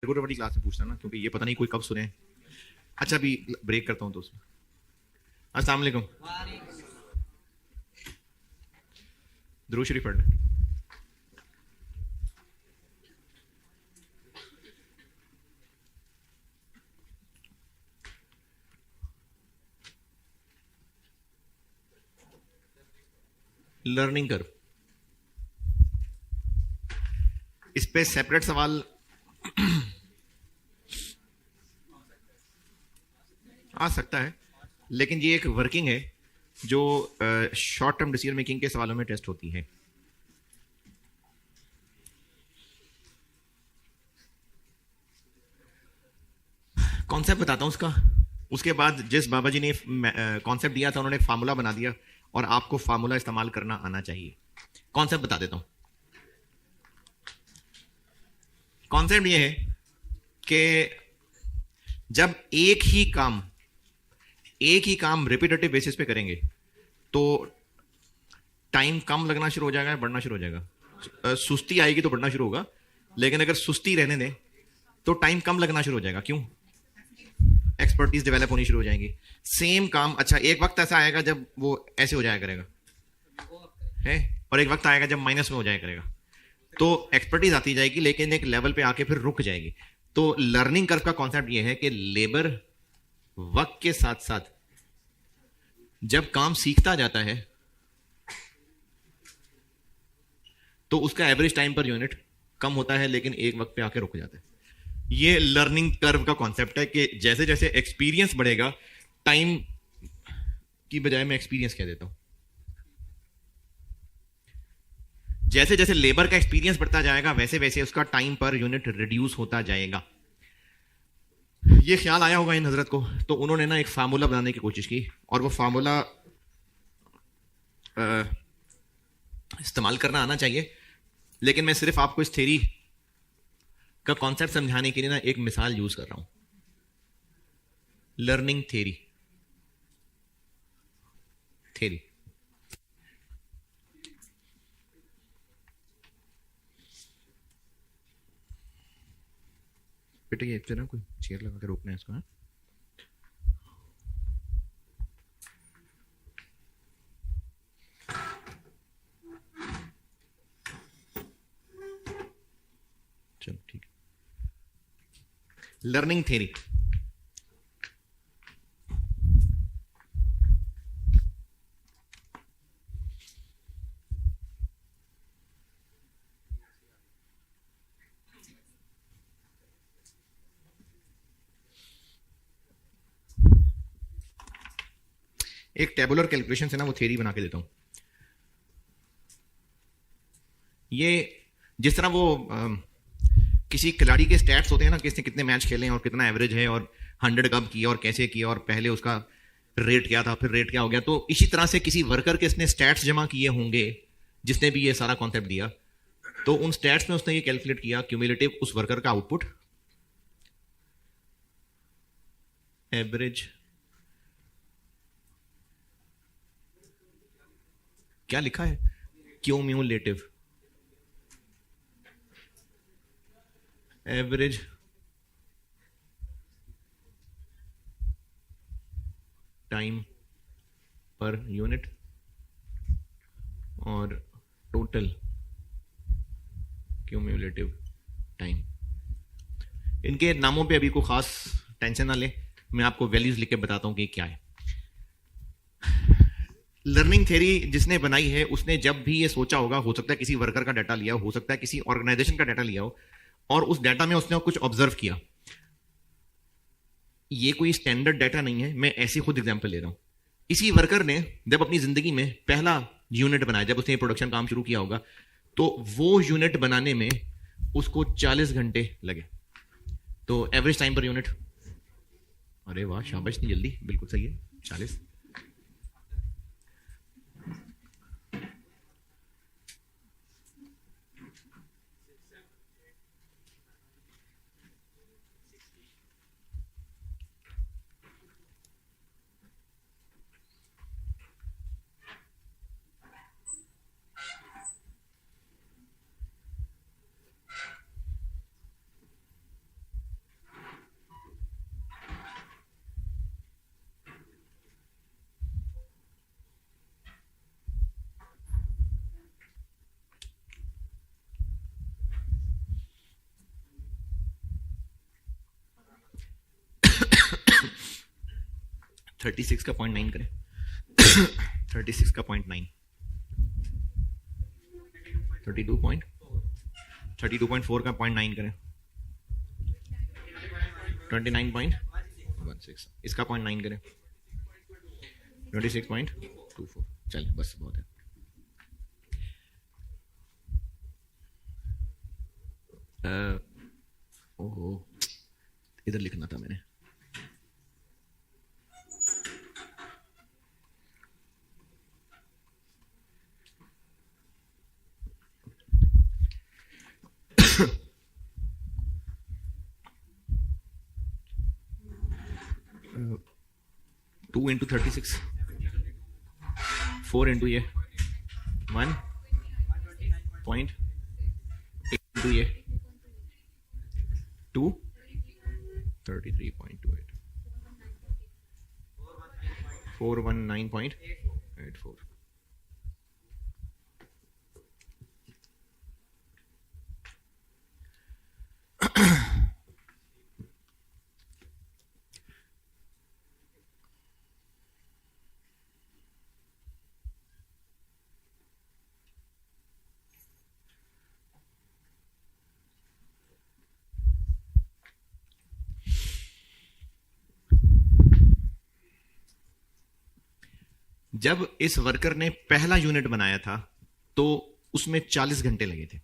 Regular वाली class में पूछना ना, क्योंकि ये पता नहीं कोई कब सुने। अच्छा, अभी ब्रेक करता हूँ तो उसमें। अस्सलाम वालेकुम। दुरूद शरीफ पढ़ लें। लर्निंग कर्व, इस पे सेपरेट सवाल आ सकता है, लेकिन ये एक वर्किंग है जो शॉर्ट टर्म डिसीजन मेकिंग के सवालों में टेस्ट होती है। कॉन्सेप्ट बताता हूं उसका। उसके बाद जिस बाबा जी ने कॉन्सेप्ट दिया था, उन्होंने एक फार्मूला बना दिया और आपको फार्मूला इस्तेमाल करना आना चाहिए। कॉन्सेप्ट बता देता हूं। कॉन्सेप्ट ये है कि जब एक ही काम रिपीटेटिव बेसिस पे करेंगे तो टाइम कम लगना शुरू हो जाएगा, बढ़ना शुरू हो जाएगा। सुस्ती आएगी तो बढ़ना शुरू होगा, लेकिन अगर सुस्ती रहने दें तो टाइम कम लगना शुरू हो जाएगा। क्यों? एक्सपर्टीज डेवलप होनी शुरू हो जाएंगी। सेम काम, अच्छा एक वक्त ऐसा आएगा जब वो ऐसे हो जाया करेगा है, और एक वक्त आएगा जब माइनस में हो जाया करेगा। तो एक्सपर्टीज आती जाएगी, लेकिन एक लेवल पे आके फिर रुक जाएगी। तो लर्निंग कर्व का कॉन्सेप्ट ये है कि लेबर वक्त के साथ साथ जब काम सीखता जाता है तो उसका एवरेज टाइम पर यूनिट कम होता है, लेकिन एक वक्त पे आके रुक जाता है। ये लर्निंग कर्व का कॉन्सेप्ट है कि जैसे जैसे एक्सपीरियंस बढ़ेगा, टाइम की बजाय मैं एक्सपीरियंस कह देता हूं, जैसे जैसे लेबर का एक्सपीरियंस बढ़ता जाएगा वैसे वैसे उसका टाइम पर यूनिट रिड्यूस होता जाएगा। ये ख्याल आया होगा इन हजरत को, तो उन्होंने ना एक फार्मूला बनाने की कोशिश की, और वो फार्मूला इस्तेमाल करना आना चाहिए। लेकिन मैं सिर्फ आपको इस थ्योरी का कॉन्सेप्ट समझाने के लिए ना एक मिसाल यूज कर रहा हूं। लर्निंग थ्योरी बेटा, ये ना कोई चेयर लगा के रोकना है इसको। हाँ? चलो ठीक है। लर्निंग थ्योरी, एक टेबुलर कैलकुलेशन से ना वो थ्योरी बना के देता हूं। ये जिस तरह वो किसी खिलाड़ी के स्टैट्स होते हैं ना, किसने कितने मैच खेले और कितना एवरेज है, और 100 कब किया और कैसे किया, और पहले उसका रेट क्या था, फिर रेट क्या हो गया। तो इसी तरह से किसी वर्कर के इसने स्टैट्स जमा किए होंगे, जिसने भी ये सारा कॉन्सेप्ट दिया। तो उन स्टैट्स में उसने ये कैलकुलेट किया क्यूमुलेटिव उस वर्कर का आउटपुट, एवरेज क्या लिखा है, cumulative average time per unit और टोटल क्यूमुलेटिव टाइम। इनके नामों पे अभी को खास टेंशन ना ले, मैं आपको वैल्यूज लिख के बताता हूं कि क्या है। लर्निंग थ्योरी जिसने बनाई है उसने जब भी ये सोचा होगा, हो सकता है किसी वर्कर का डाटा लिया हो सकता है किसी ऑर्गेनाइजेशन का डाटा लिया हो, और उस डाटा में उसने कुछ ऑब्जर्व किया। ये कोई स्टैंडर्ड डाटा नहीं है, मैं ऐसे खुद एग्जांपल ले रहा हूं। इसी वर्कर ने जब अपनी जिंदगी में पहला यूनिट बनाया, जब उसने प्रोडक्शन काम शुरू किया होगा, तो वो यूनिट बनाने में उसको 40 घंटे लगे। तो एवरेज टाइम पर यूनिट, अरे वाह शाबाश, नहीं जल्दी, बिल्कुल सही है, 40। 36 का 0.9 करें। 36 का 0.9 32.4 का 0.9 करें 29.16। इसका 0.9 करें 26.24। चलिए बस बहुत है। ओहो, इधर लिखना था मैंने। टू इंटू 36, 4 इंटू ये 1.8 इंटू ये 2, 33.28, 419.84। जब इस वर्कर ने पहला यूनिट बनाया था तो उसमें 40 घंटे लगे थे।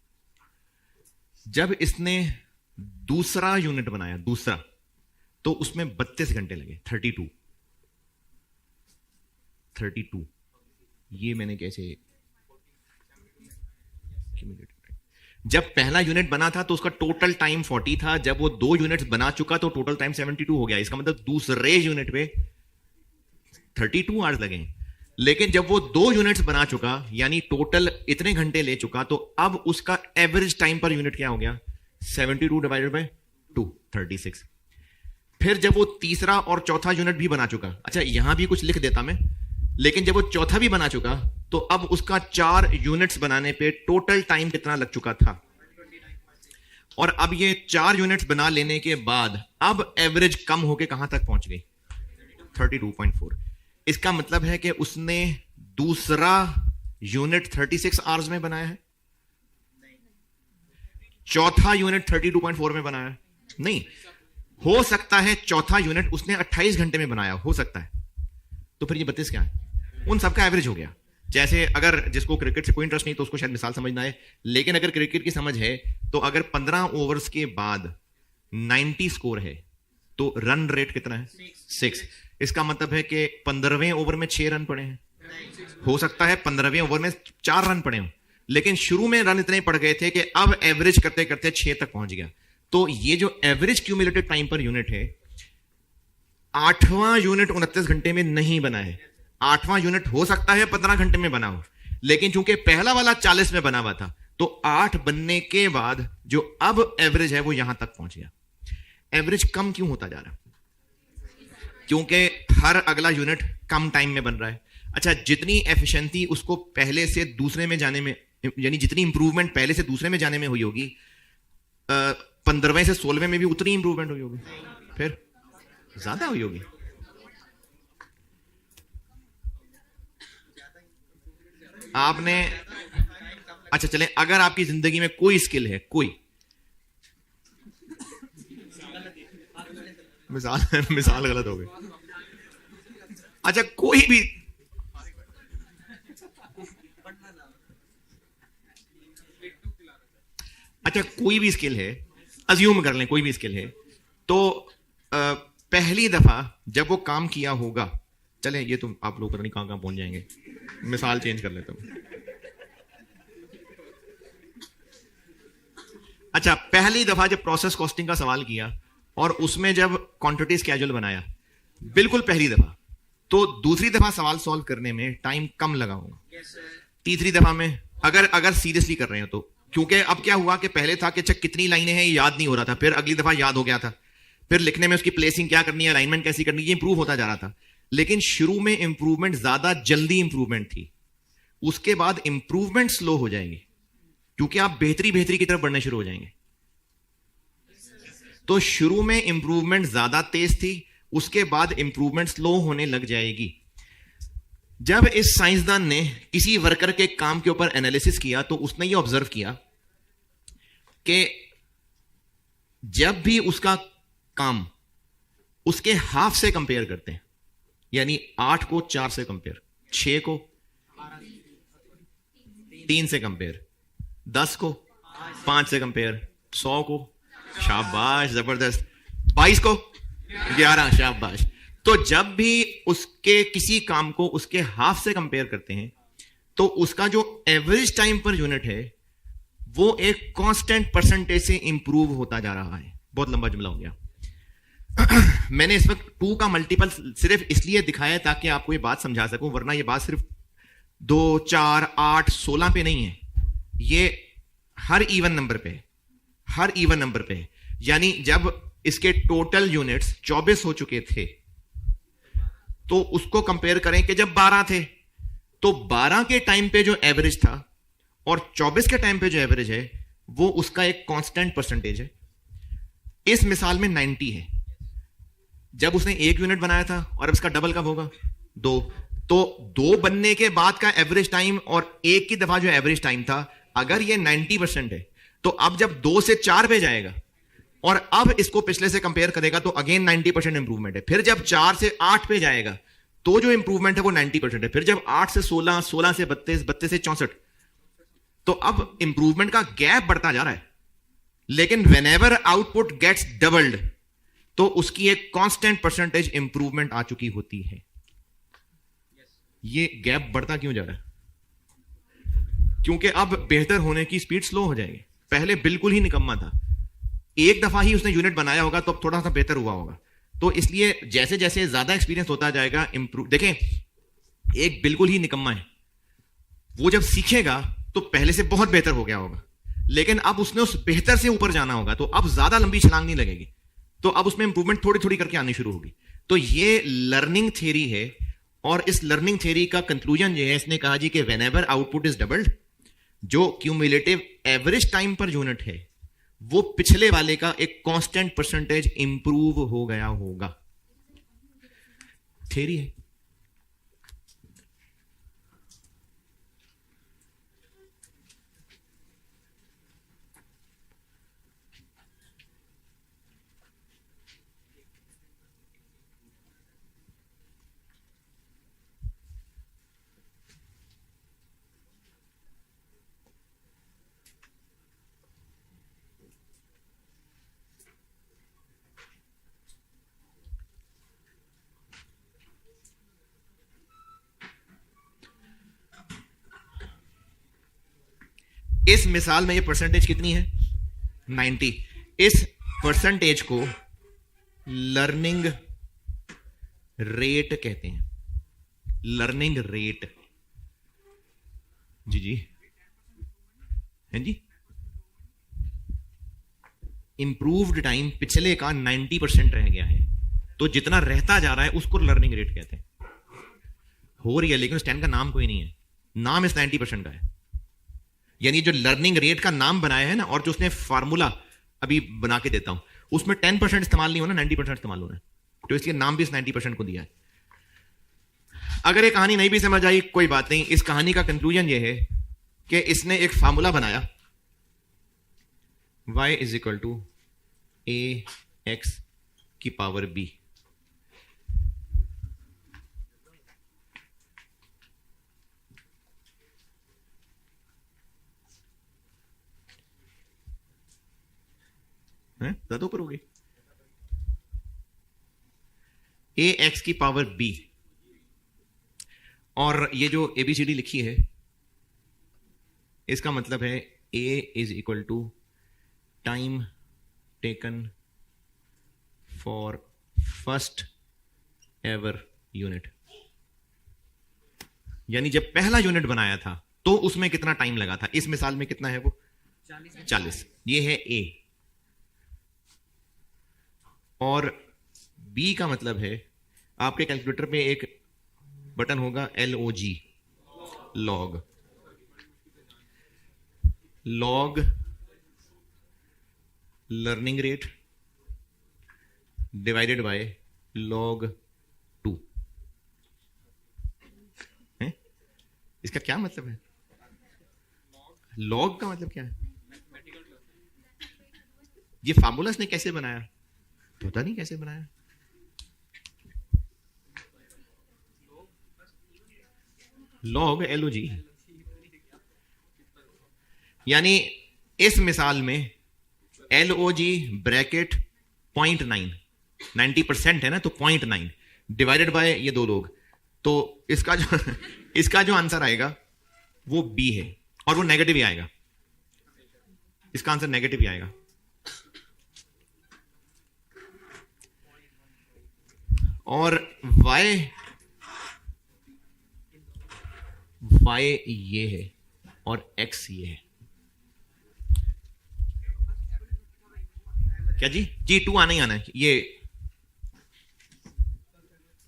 जब इसने दूसरा यूनिट बनाया, दूसरा, तो उसमें 32 घंटे लगे। 32। ये मैंने कैसे, जब पहला यूनिट बना था तो उसका टोटल टाइम 40 था। जब वो 2 यूनिट्स बना चुका तो टोटल टाइम 72 हो गया। इसका मतलब दूसरे यूनिट पे 32 आवर्स लगे। लेकिन जब वो 2 यूनिट्स बना चुका, यानी टोटल इतने घंटे ले चुका, तो अब उसका एवरेज टाइम पर यूनिट क्या हो गया? 72 डिवाइडेड बाय 2, 36। फिर जब वो तीसरा और चौथा यूनिट भी बना चुका, अच्छा यहां भी कुछ लिख देता मैं, लेकिन जब वो चौथा भी बना चुका तो अब उसका 4 यूनिट्स बनाने पे टोटल टाइम कितना लग चुका था। और अब ये 4 यूनिट्स बना लेने के बाद अब एवरेज कम होके कहां तक पहुंच गई? 32.4। इसका मतलब है कि उसने दूसरा यूनिट 36 आवर्स में बनाया है, चौथा यूनिट 32.4 में बनाया है? नहीं, हो सकता है चौथा यूनिट उसने 28 घंटे में बनाया, हो सकता है। तो फिर ये 32 क्या है? उन सबका एवरेज हो गया। जैसे अगर जिसको क्रिकेट से कोई इंटरेस्ट नहीं तो उसको शायद मिसाल समझना है, लेकिन अगर क्रिकेट की समझ है तो अगर 15 ओवर्स के बाद 90 स्कोर है तो रन रेट कितना है? 6। इसका मतलब है कि 15वें ओवर में 6 रन पड़े हैं। हो सकता है 15वें ओवर में 4 रन पड़े हों, लेकिन शुरू में रन इतने पड़ गए थे कि अब एवरेज करते करते 6 तक पहुंच गया। तो ये जो average cumulated time per unit है, 8वां यूनिट 29 घंटे में नहीं बना है। 8वां यूनिट हो सकता है 15 घंटे में बना हो, लेकिन चूंकि पहला वाला 40 में बना हुआ था तो 8 बनने के बाद जो अब एवरेज है वो यहां तक पहुंच गया। एवरेज कम क्यों होता जा रहा? क्योंकि हर अगला यूनिट कम टाइम में बन रहा है। अच्छा, जितनी एफिशिएंसी उसको पहले से दूसरे में जाने में, यानी जितनी इंप्रूवमेंट पहले से दूसरे में जाने में हुई होगी, 15वें से 16वें में भी उतनी इंप्रूवमेंट हुई होगी, फिर ज्यादा हुई होगी। आपने, अच्छा चलें, अगर आपकी जिंदगी में कोई स्किल है, कोई मिसाल गलत हो गई। अच्छा, कोई भी, अच्छा कोई भी स्किल है, अज्यूम कर लें कोई भी स्किल है, तो पहली दफा जब वो काम किया होगा, चलें ये तो आप लोग पता नहीं कहां कहां पहुंच जाएंगे, मिसाल चेंज कर लेता हूं। अच्छा, पहली दफा जब प्रोसेस कॉस्टिंग का सवाल किया और उसमें जब क्वांटिटी स्केड्यूल बनाया, बिल्कुल पहली दफा, तो दूसरी दफा सवाल सॉल्व करने में टाइम कम लगा होगा। तीसरी दफा में अगर सीरियसली कर रहे हो तो, क्योंकि अब क्या हुआ कि पहले था कि अच्छा कितनी लाइनें हैं याद नहीं हो रहा था, फिर अगली दफा याद हो गया था, फिर लिखने में उसकी प्लेसिंग क्या करनी है, अलाइनमेंट कैसी करनी है, ये इंप्रूव होता जा रहा था। लेकिन शुरू में इंप्रूवमेंट ज्यादा जल्दी इंप्रूवमेंट थी, उसके बाद इंप्रूवमेंट स्लो हो जाएगी क्योंकि आप बेहतरी की तरफ बढ़ने शुरू हो जाएंगे। तो शुरू में इंप्रूवमेंट ज्यादा तेज थी, उसके बाद इंप्रूवमेंट स्लो होने लग जाएगी। जब इस साइंसदान ने किसी वर्कर के काम के ऊपर एनालिसिस किया तो उसने ये ऑब्जर्व किया कि जब भी उसका काम उसके हाफ से कंपेयर करते हैं, यानी 8 को 4 से कंपेयर, 6 को 3 से कंपेयर, 10 को 5 से कंपेयर, 100 को, शाबाश जबरदस्त, 22 को 11, शाबाश। तो जब भी उसके किसी काम को उसके हाफ से कंपेयर करते हैं तो उसका जो एवरेज टाइम पर यूनिट है वो एक कांस्टेंट परसेंटेज से इंप्रूव होता जा रहा है। बहुत लंबा जुमला हो गया। मैंने इस वक्त 2 का मल्टीपल सिर्फ इसलिए दिखाया है ताकि आपको ये बात समझा सकूं, वरना ये बात सिर्फ 2, 4, 8, 16 पे नहीं है, ये हर इवन नंबर पे, हर इवन नंबर पे। यानी जब इसके टोटल यूनिट्स 24 हो चुके थे तो उसको कंपेयर करें कि जब 12 थे, तो 12 के टाइम पे जो एवरेज था और 24 के टाइम पे जो एवरेज है वो उसका एक कांस्टेंट परसेंटेज है। इस मिसाल में 90 है। जब उसने 1 यूनिट बनाया था और अब इसका डबल कब होगा? 2। तो 2 बनने के बाद का एवरेज टाइम और 1 की दफा जो एवरेज टाइम था, अगर ये 90% है तो अब जब 2 से 4 पे जाएगा और अब इसको पिछले से कंपेयर करेगा तो अगेन 90% इंप्रूवमेंट है। फिर जब 4 से 8 पे जाएगा तो जो इंप्रूवमेंट है वो 90% है। फिर जब 8 से 16, 16 से 32, 32 से 64, तो अब इंप्रूवमेंट का गैप बढ़ता जा रहा है। लेकिन व्हेनेवर आउटपुट गेट्स डबल्ड तो उसकी एक कांस्टेंट परसेंटेज इंप्रूवमेंट आ चुकी होती है। ये गैप बढ़ता क्यों जा रहा है? क्योंकि अब बेहतर होने की स्पीड स्लो हो जाएगी। पहले बिल्कुल ही निकम्मा था, एक दफा ही उसने यूनिट बनाया होगा तो अब थोड़ा सा बेहतर हुआ होगा। तो इसलिए जैसे जैसे ज्यादा एक्सपीरियंस होता जाएगा इंप्रूव। देखें, एक बिल्कुल ही निकम्मा है, वो जब सीखेगा तो पहले से बहुत बेहतर हो गया होगा, लेकिन अब उसने उस बेहतर से ऊपर जाना होगा तो अब ज्यादा लंबी छलांग नहीं लगेगी, तो अब उसमें इंप्रूवमेंट थोड़ी थोड़ी करके आनी शुरू होगी। तो ये लर्निंग थ्योरी है और इस लर्निंग थ्योरी का कंक्लूजन ये है, इसने कहा जी कि व्हेनेवर आउटपुट इज डबल्ड, जो cumulative average time per unit है वो पिछले वाले का एक कांस्टेंट परसेंटेज इंप्रूव हो गया होगा। थ्योरी है। इस मिसाल में ये परसेंटेज कितनी है? 90। इस परसेंटेज को लर्निंग रेट कहते हैं। Learning rate. जी जी, हैं जी। इंप्रूव्ड टाइम पिछले का 90% रह गया है, तो जितना रहता जा रहा है उसको लर्निंग रेट कहते हैं। हो रही है, लेकिन उस 10 का नाम कोई नहीं है, नाम इस 90% का है। यानी जो लर्निंग रेट का नाम बनाया है ना, और जो उसने फार्मूला अभी बना के देता हूं, उसमें 10% इस्तेमाल नहीं होना, 90% इस्तेमाल होना है, तो इसलिए नाम भी इस 90% को दिया है। अगर ये कहानी नहीं भी समझ आई कोई बात नहीं, इस कहानी का कंक्लूजन ये है कि इसने एक फार्मूला बनाया, y is equal to ax की पावर b। ज्यादा ऊपर हो गई, ax की पावर b। और ये जो एबीसीडी लिखी है इसका मतलब है a is equal to time taken for first ever unit. यानी जब पहला यूनिट बनाया था तो उसमें कितना टाइम लगा था। इस मिसाल में कितना है वो? 40। ये है a। और b का मतलब है, आपके कैलकुलेटर में एक बटन होगा LOG, log. Log learning rate divided by log 2 है। इसका क्या मतलब है? log का मतलब क्या है? ये फार्मूला ने कैसे बनाया? पता नहीं कैसे बनाया। log LOG, यानी इस मिसाल में LOG ब्रैकेट 0.9, 90% है ना, तो 0.9 डिवाइडेड बाय ये दो लोग, तो इसका जो आंसर आएगा वो B है, और वो नेगेटिव ही आएगा। इसका आंसर नेगेटिव ही आएगा। और y ये है और x ये है। क्या जी? 2 आना ही आना है, ये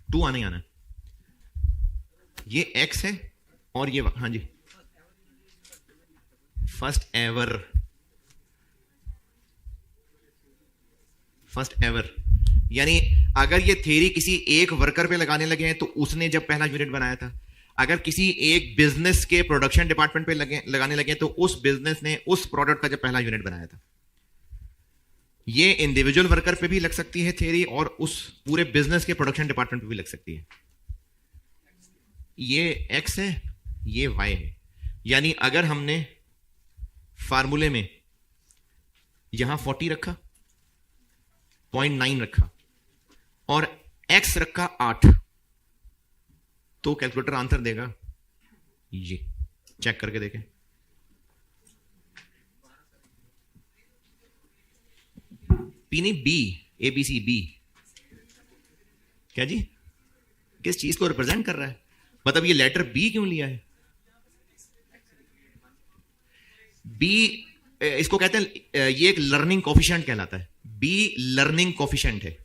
2 आना ही आना है। ये x है और ये हाँ जी, फर्स्ट एवर, यानी अगर ये थ्योरी किसी एक वर्कर पे लगाने लगे हैं तो उसने जब पहला यूनिट बनाया था, अगर किसी एक बिजनेस के प्रोडक्शन डिपार्टमेंट पे लगाने लगे तो उस बिजनेस ने उस प्रोडक्ट का जब पहला यूनिट बनाया था। ये इंडिविजुअल वर्कर पे भी लग सकती है थ्योरी, और उस पूरे बिजनेस के प्रोडक्शन डिपार्टमेंट पे भी लग सकती है। ये x है, ये y है। यानी अगर हमने फार्मूले में यहां 40 रखा, 0.9 रखा और x रखा 8, तो कैलकुलेटर आंसर देगा ये। चेक करके देखें। पी नहीं, बी, ABC B। क्या जी? किस चीज को रिप्रेजेंट कर रहा है? मतलब ये लेटर B क्यों लिया है? B इसको कहते हैं, ये एक लर्निंग कोफिशिएंट कहलाता है। B लर्निंग कोफिशिएंट है।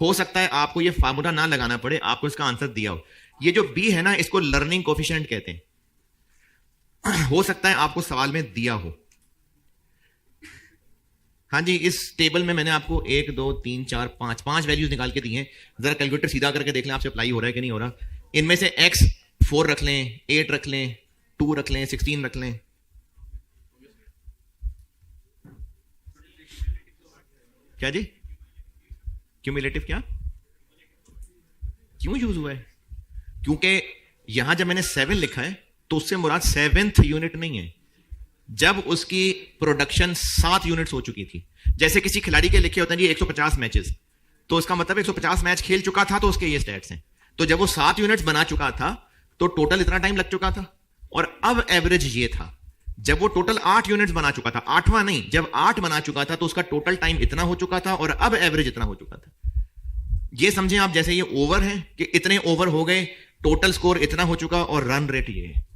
हो सकता है आपको ये फार्मूला ना लगाना पड़े, आपको इसका आंसर दिया हो। ये जो B है ना, इसको लर्निंग कोफिशिएंट कहते हैं। हो सकता है आपको सवाल में दिया हो। हाँ जी, इस टेबल में मैंने आपको 1 2 3 4 5 वैल्यूज निकाल के दी हैं। जरा कैलकुलेटर सीधा करके देख लें आपसे अप्लाई हो रहा है कि नहीं हो रहा। इनमें से x 4 रख लें, 8 रख लें, 2 रख लें, 16 रख लें। क्या जी? क्यूमुलेटिव क्या क्यों यूज हुआ है? क्योंकि यहां जब मैंने 7 लिखा है तो उससे मुराद 7th यूनिट नहीं है, जब उसकी प्रोडक्शन 7 यूनिट्स हो चुकी थी। जैसे किसी खिलाड़ी के लिखे होते हैं जी 150 मैचेस, तो इसका मतलब 150 मैच खेल चुका था तो उसके ये स्टैट्स हैं। तो जब वो 7 यूनिट्स बना चुका था तो टोटल इतना टाइम लग चुका था, और अब एवरेज ये था। जब वो टोटल 8 यूनिट्स बना चुका था, 8वां नहीं, जब 8 बना चुका था तो उसका टोटल टाइम इतना हो चुका था, और अब एवरेज इतना हो चुका था। ये समझें आप, जैसे ये ओवर है कि इतने ओवर हो गए, टोटल स्कोर इतना हो चुका, और रन रेट ये है।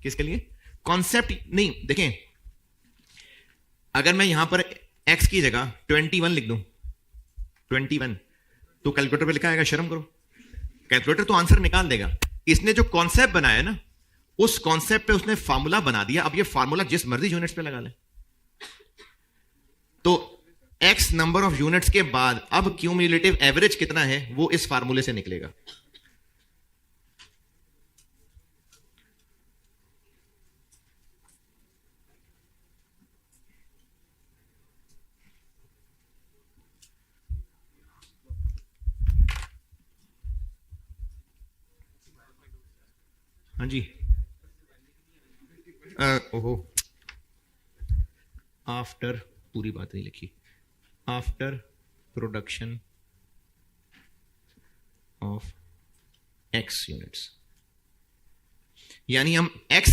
किसके लिए? कॉन्सेप्ट नहीं, देखें, अगर मैं यहां पर x की जगह 21 लिख दूं, 21, तो कैलकुलेटर पे लिखा आएगा? शर्म करो। कैलकुलेटर तो आंसर निकाल देगा। इसने जो कॉन्सेप्ट बनाया ना, उस कॉन्सेप्ट पे उसने फार्मूला बना दिया। अब ये फार्मूला जिस मर्जी यूनिट्स पे लगा ले, तो x नंबर ऑफ यूनिट्स के बाद अब क्यूमुलेटिव एवरेज कितना है वो इस फार्मूले से निकलेगा। हाँ जी, ओहो, आफ्टर, पूरी बात नहीं लिखी। After production of x units, यानी हम x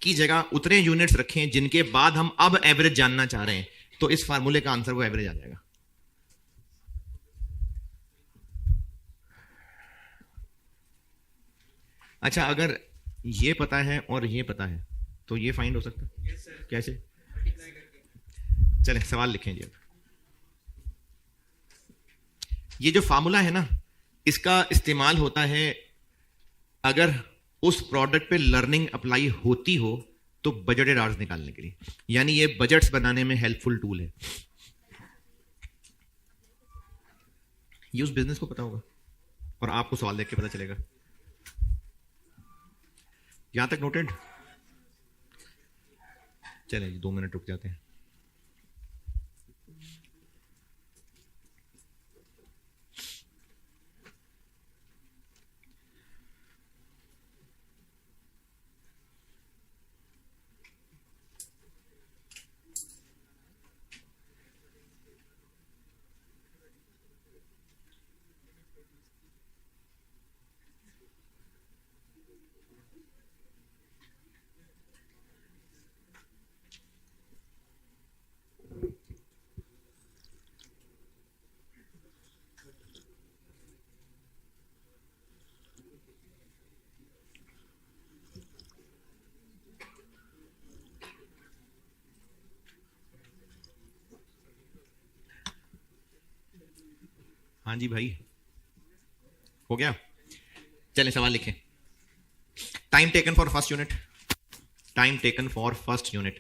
की जगह उतने यूनिट्स रखें जिनके बाद हम अब एवरेज जानना चाह रहे हैं, तो इस फार्मूले का आंसर वो एवरेज आ जाएगा। अच्छा, अगर ये पता है और ये पता है तो ये फाइंड हो सकता है? कैसे? चलें सवाल लिखें जी। ये जो फार्मूला है ना, इसका इस्तेमाल होता है अगर उस प्रोडक्ट पे लर्निंग अप्लाई होती हो तो बजटेड आवर्स निकालने के लिए। यानी ये बजट्स बनाने में हेल्पफुल टूल है। ये उस बिजनेस को पता होगा और आपको सवाल देख के पता चलेगा। यहां तक नोटेड? चलें 2 मिनट रुक जाते हैं। हाँ जी भाई, हो गया? चलें सवाल लिखें। Time taken for first unit, time taken for first unit.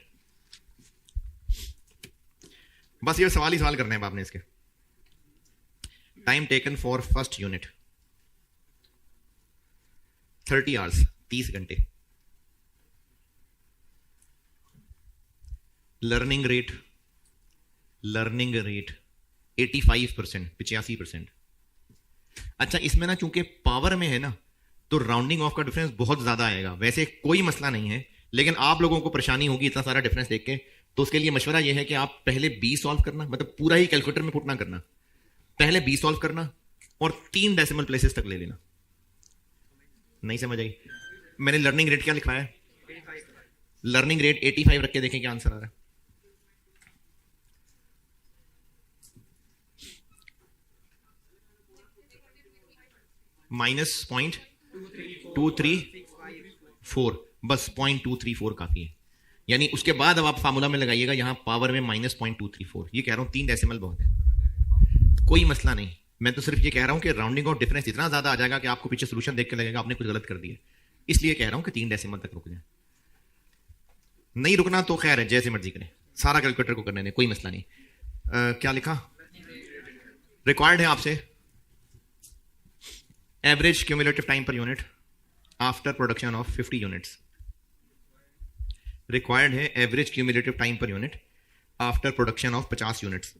बस ये सवाल ही सवाल करने हैं आपने इसके। Time taken for first unit 30 hours, 30 घंटे। Learning rate 85%, 85%। अच्छा, इसमें ना चूंकि पावर में है ना, तो राउंडिंग ऑफ का डिफरेंस बहुत ज्यादा आएगा। वैसे कोई मसला नहीं है, लेकिन आप लोगों को परेशानी होगी इतना सारा डिफरेंस देख के। तो उसके लिए मशवरा यह है कि आप पहले 20 सॉल्व करना, मतलब पूरा ही कैलकुलेटर में पुट ना करना, पहले 20 सॉल्व करना और 3 डेसिमल प्लेसेस तक ले लेना। नहीं समझ आई? मैंने लर्निंग रेट क्या लिखवाया है? लर्निंग रेट 85 रख के देखें क्या आंसर आ रहा है। -0.234, बस 0.234 काफी है। यानी उसके बाद अब आप फार्मूला में लगाइएगा यहां पावर में -0.234। ये कह रहा हूं 3 डेसिमल बहुत है, कोई मसला नहीं। मैं तो सिर्फ ये कह रहा हूं कि राउंडिंग ऑफ डिफरेंस इतना ज्यादा आ जाएगा कि आपको पीछे सोल्यूशन देख के लगेगा आपने कुछ गलत कर दिया। इसलिए कह रहा हूं कि 3 डेसिमल तक रुक जाए। नहीं रुकना तो खैर है, जैसे मर्जी करें, सारा कैलकुलेटर को करने दें, कोई मसला नहीं। क्या लिखा? रिक्वायर्ड है आपसे average cumulative time per unit after production of 50 units. Required है average cumulative time per unit after production of 50 units.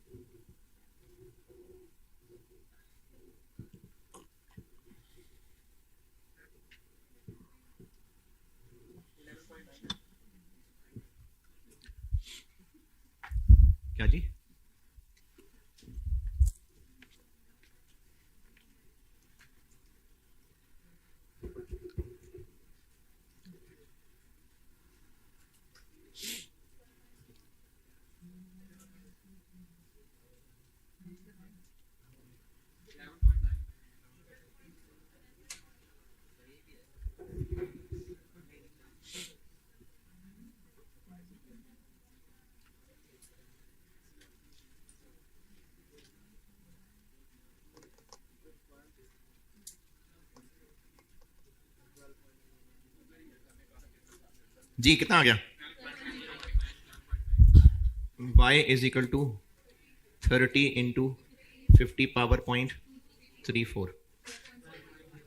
क्या जी? जी कितना आ गया? y is equal to 30 into 50 power 0.34,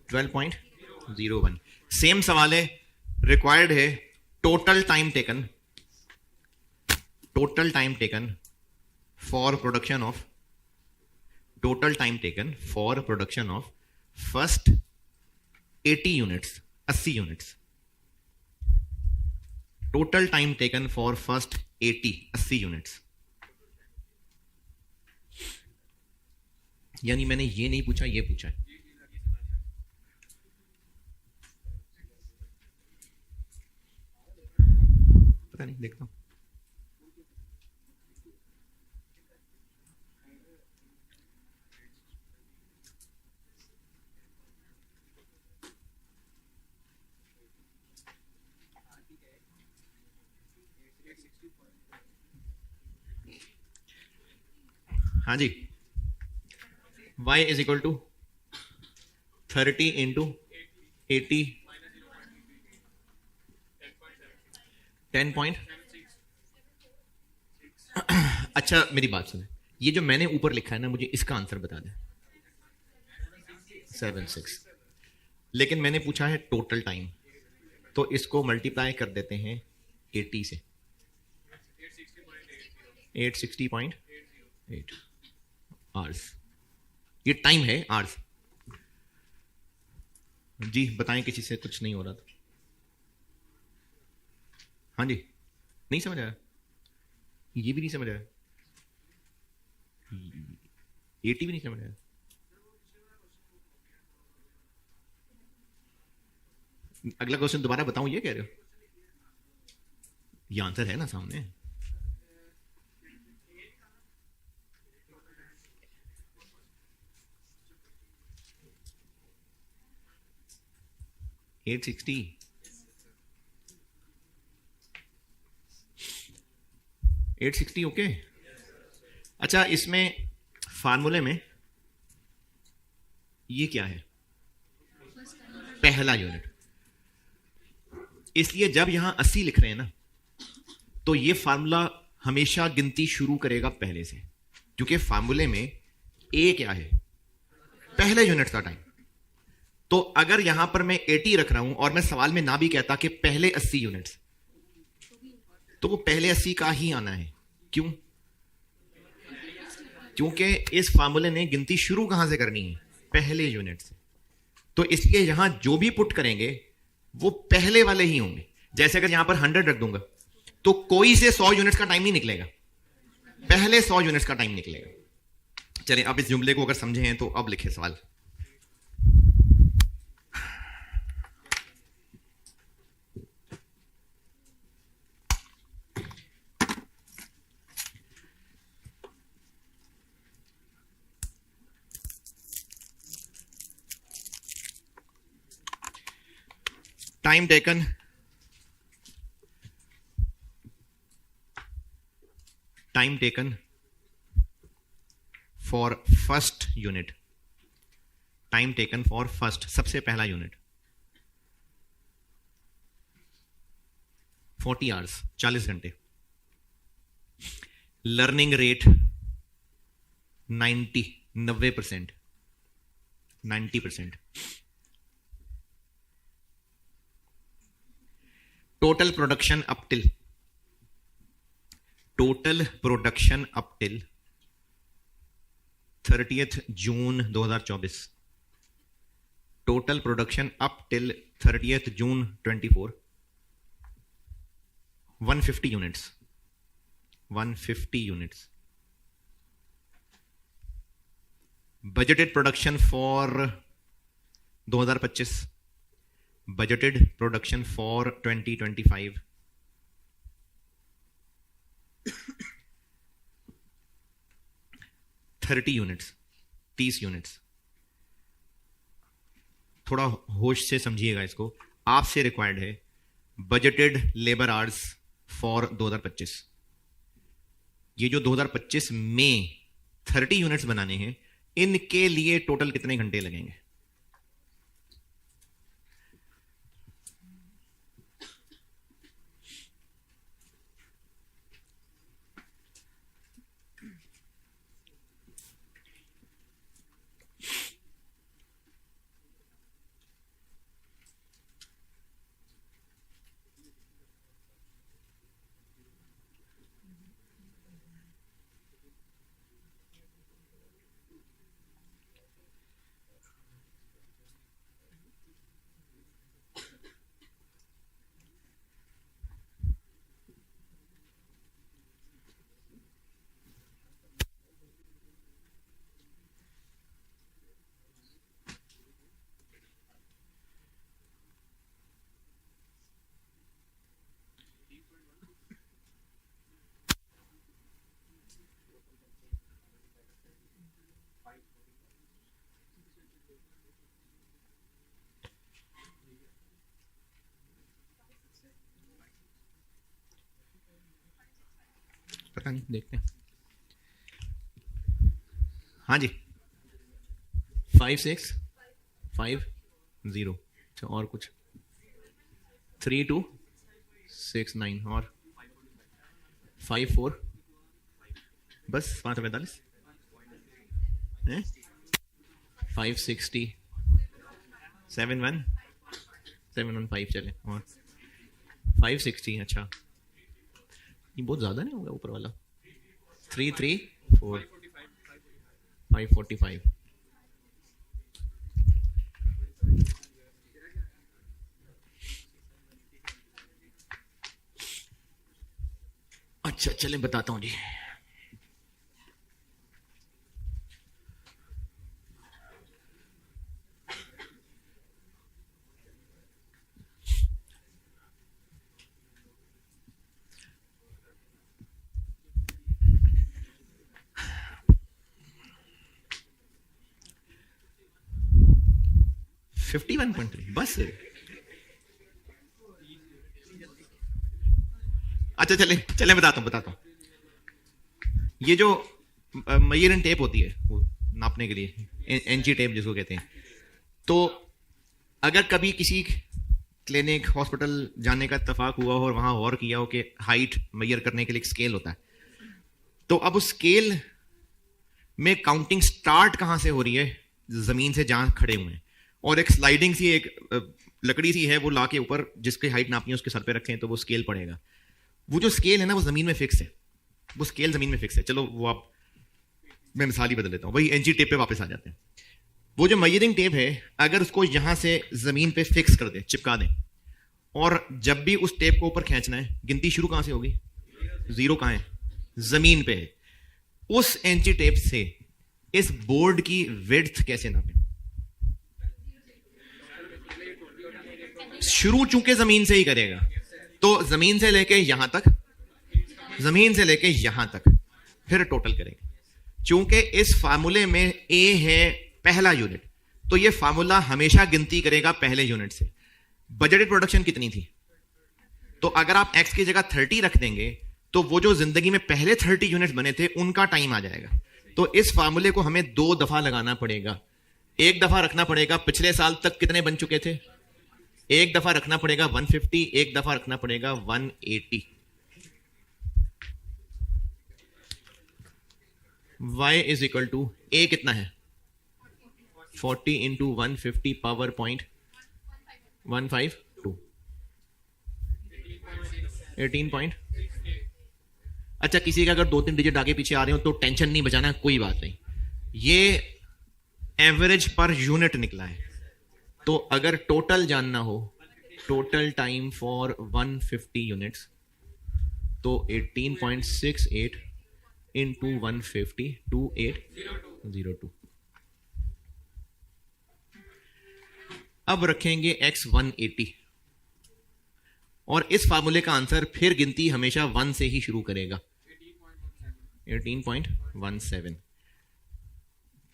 12.01। Same सवाल है। रिक्वायर्ड है total time taken for production of first 80 units, 80 units. Total time taken for first 80 units. यानी मैंने ये नहीं पूछा, ये पूछा है। पता नहीं, देखता हूं। हाँ जी, y is equal to 30 into 80, 10 अच्छा मेरी बात सुने, ये जो मैंने ऊपर लिखा है ना, मुझे इसका आंसर बता दें। 7 6। लेकिन मैंने पूछा है टोटल टाइम, तो इसको मल्टीप्लाई कर देते हैं 80 से। 860.8 आवर्स, ये टाइम है, आवर्स। जी बताएं, किसी से कुछ नहीं हो रहा था? हाँ जी, नहीं समझ आया? ये भी नहीं समझ आया? 80 भी नहीं समझ आया? अगला क्वेश्चन दोबारा बताऊं, ये कह रहे हो? ये आंसर है ना सामने। Eight sixty. ओके। अच्छा, इसमें फार्मूले में ये क्या है? पहला यूनिट। इसलिए जब यहां 80 लिख रहे हैं ना, तो ये फार्मूला हमेशा गिनती शुरू करेगा पहले से, क्योंकि फार्मूले में ए क्या है? पहले यूनिट का टाइम। तो अगर यहां पर मैं 80 रख रहा हूं और मैं सवाल में ना भी कहता कि पहले 80 यूनिट्स, तो वो पहले 80 का ही आना है। क्यों? क्योंकि इस फार्मूले ने गिनती शुरू कहां से करनी है? पहले यूनिट से। तो इसलिए यहां जो भी पुट करेंगे वो पहले वाले ही होंगे। जैसे अगर यहां पर 100 रख दूंगा तो कोई से 100 यूनिट्स का टाइम नहीं निकलेगा, पहले 100 यूनिट्स का टाइम निकलेगा। चलिए, अब इस जुमले को अगर समझे हैं तो अब लिखे सवाल। Time taken for first unit. Time taken for first, सबसे पहला यूनिट 40 आवर्स, 40 घंटे। Learning rate 90%। Total production up till 30th June 2024। Total production up till 30th June 24, 150 units. 150 units. Budgeted production for 2025, budgeted production for 2025 30 units, 30 units. थोड़ा होश से समझिएगा इसको। आपसे required है बजटेड लेबर आवर्स फॉर 2025। ये जो 2025 में 30 यूनिट्स बनाने हैं, इनके लिए टोटल कितने घंटे लगेंगे? पता नहीं, देखते हैं। हाँ जी, 5650। अच्छा, और कुछ? 3269 और 54, बस 545 है। 560 71715 चले, और 560, अच्छा ये बहुत ज्यादा नहीं होगा ऊपर वाला, 334 545। अच्छा चले बताता हूं जी। फिफ्टी 51.3 बस। अच्छा चले चले बताता हूं। ये जो मेजरिंग टेप होती है वो नापने के लिए, एनजी टेप जिसको कहते हैं, तो अगर कभी किसी क्लिनिक हॉस्पिटल जाने का इत्तेफाक हुआ हो और वहां और किया हो कि हाइट मेजर करने के लिए एक स्केल होता है, तो अब उस स्केल में काउंटिंग स्टार्ट कहां से हो रही है, जमीन से जहां खड़े हुए हैं, और एक स्लाइडिंग सी एक लकड़ी सी है वो ला के ऊपर जिसकी हाइट नापनी है उसके सर पे रखें तो वो स्केल पड़ेगा। वो जो स्केल है ना वो जमीन में फिक्स है, वो स्केल जमीन में फिक्स है। चलो वो आप, मैं मिसाल ही बदल लेता हूं, वही एनजी टेप पे वापस आ जाते हैं। वो जो मेजरिंग टेप है अगर उसको यहां से जमीन पे फिक्स कर दे, चिपका दें, और जब भी उस टेप को ऊपर खींचना है, गिनती शुरू कहां से होगी, जीरो कहां है, जमीन पे है। उस एनजी टेप से इस बोर्ड की विड्थ कैसे नापें? शुरू चूंकि जमीन से ही करेगा तो जमीन से लेके यहां तक, जमीन से लेके यहां तक, फिर टोटल करेंगे। चूंकि इस फार्मूले में ए है पहला यूनिट, तो ये फार्मूला हमेशा गिनती करेगा पहले यूनिट से। बजटेड प्रोडक्शन कितनी थी, तो अगर आप एक्स की जगह 30 रख देंगे तो वो जो जिंदगी में पहले 30 यूनिट्स बने थे उनका टाइम आ जाएगा। तो इस फार्मूले को हमें 2 दफा लगाना पड़ेगा। एक दफा रखना पड़ेगा पिछले साल तक कितने बन चुके थे, एक दफा रखना पड़ेगा 150, एक दफा रखना पड़ेगा 180। y इज इक्वल टू ए कितना है, 40 इंटू 150 पावर पॉइंट 152, 18 पॉइंट। अच्छा किसी का अगर 2-3 डिजिट आगे पीछे आ रहे हो तो टेंशन नहीं बचाना, कोई बात नहीं, ये एवरेज पर यूनिट निकला है। तो अगर टोटल जानना हो, टोटल टाइम फॉर 150 यूनिट्स, तो 18.68 इंटू 150, 2802। अब रखेंगे x 180, और इस फार्मूले का आंसर फिर गिनती हमेशा 1 से ही शुरू करेगा, 18.17।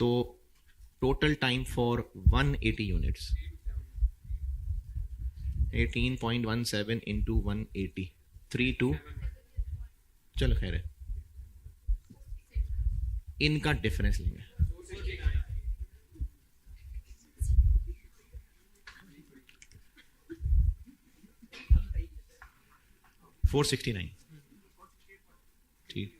तो total time for 180 units 18.17 into 180, 32। चलो खैर है, इनका डिफरेंस लेंगे। $469, ठीक।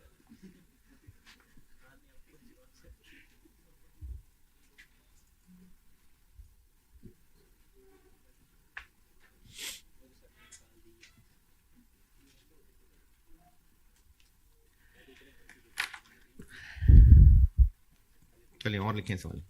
चलिए और लिखें सवाल।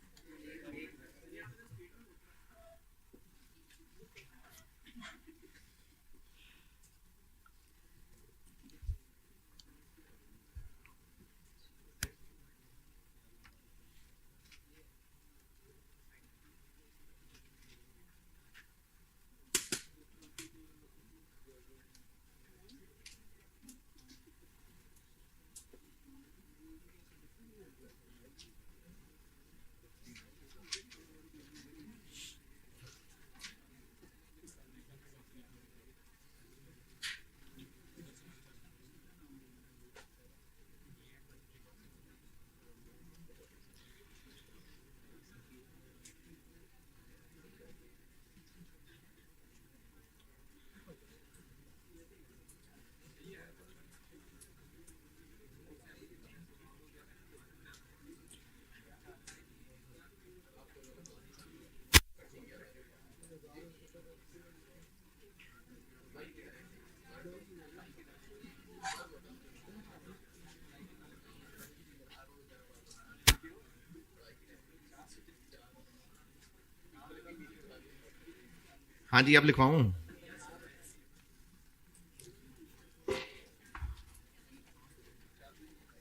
हाँ जी, आप लिखवाऊं?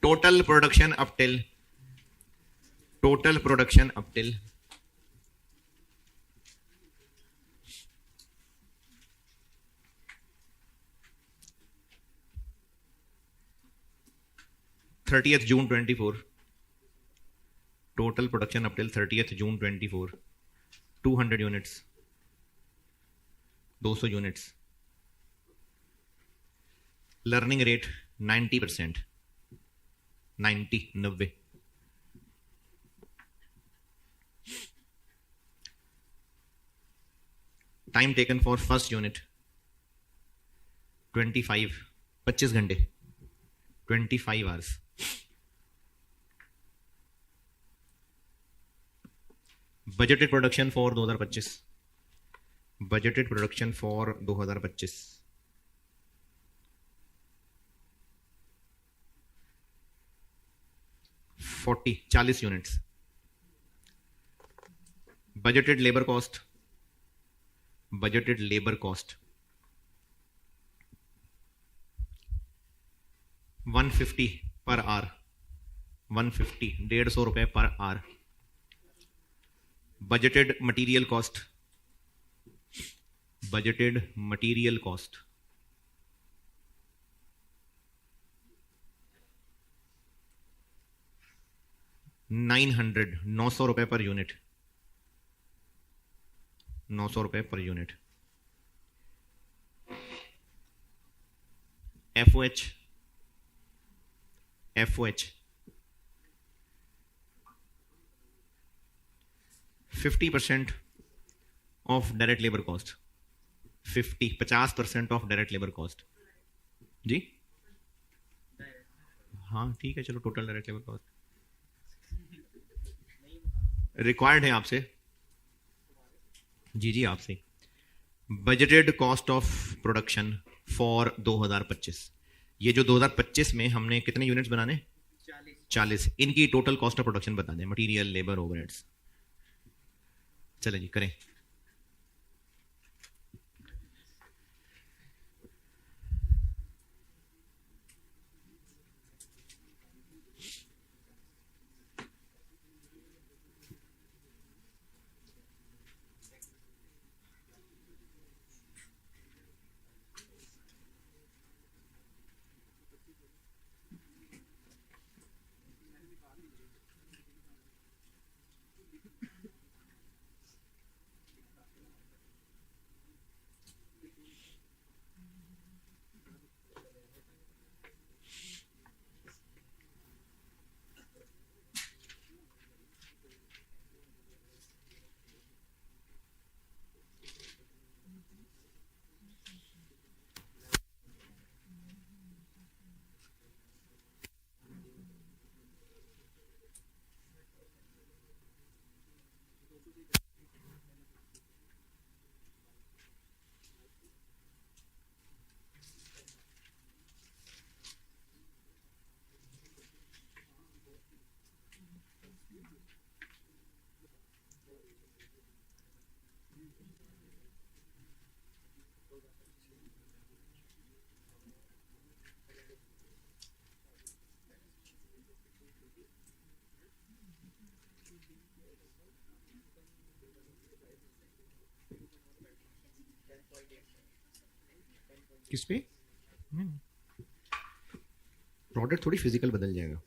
Total production up till, total production up till 30th June 24, total production up till 30th June 24, 200 units, 200 units, learning rate 90%, 90। Time taken for first unit 25, 25 घंटे, 25 hours. Budgeted production for 2025, budgeted production for 2025 40 units. Budgeted labour cost, budgeted labour cost 150 per hour, 150, 150 रुपए per hour. Budgeted material cost, budgeted material cost 900, 900 रुपए per unit, 900 रुपए per unit. FOH, FOH 50% of direct labour cost, 50% of direct labour cost जी। हाँ ठीक है, चलो total direct labour cost required है आपसे, जी जी आपसे। Budgeted cost of production for 2025, ये जो 2025 में हमने कितने यूनिट्स बनाने, 40, इनकी टोटल कॉस्ट ऑफ प्रोडक्शन बता दें, मटेरियल लेबर ओवरहेड्स। चलें जी करें। किस पे? प्रोडक्ट थोड़ी फिजिकल बदल जाएगा।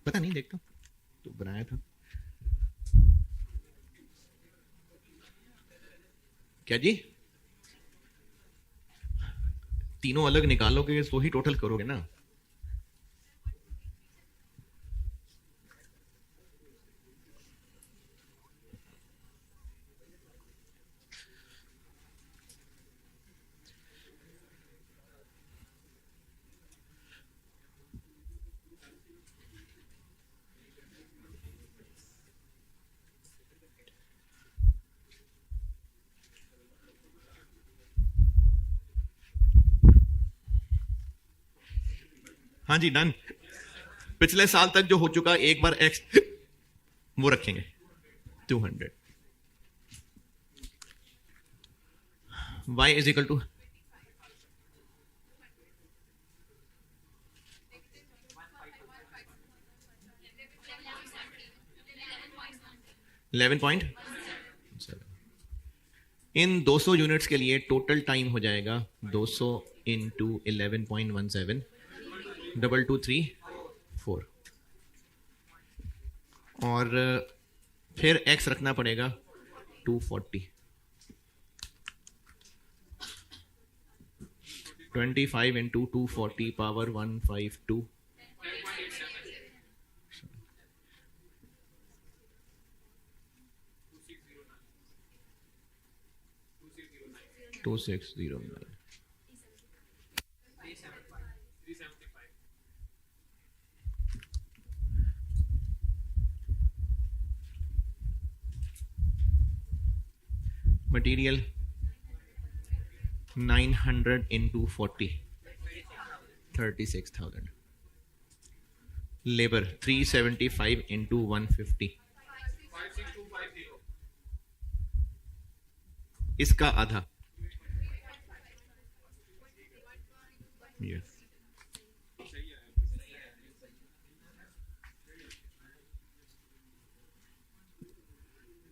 पता नहीं, देखता तो बनाया था क्या जी? तीनों अलग निकालोगे तो ही टोटल करोगे ना। हाँ जी, डन। पिछले साल तक जो हो चुका, एक बार एक्स वो रखेंगे 200, y इज इक्वल टू 11.7। इन 200 यूनिट्स के लिए टोटल टाइम हो जाएगा 200 इंटू 11.17, 2234। और फिर x रखना पड़ेगा 240। 25 into 240 power 152। 2609। Material 900 into 40, 36,000। Labour 375 into 150, इसका आधा। यस,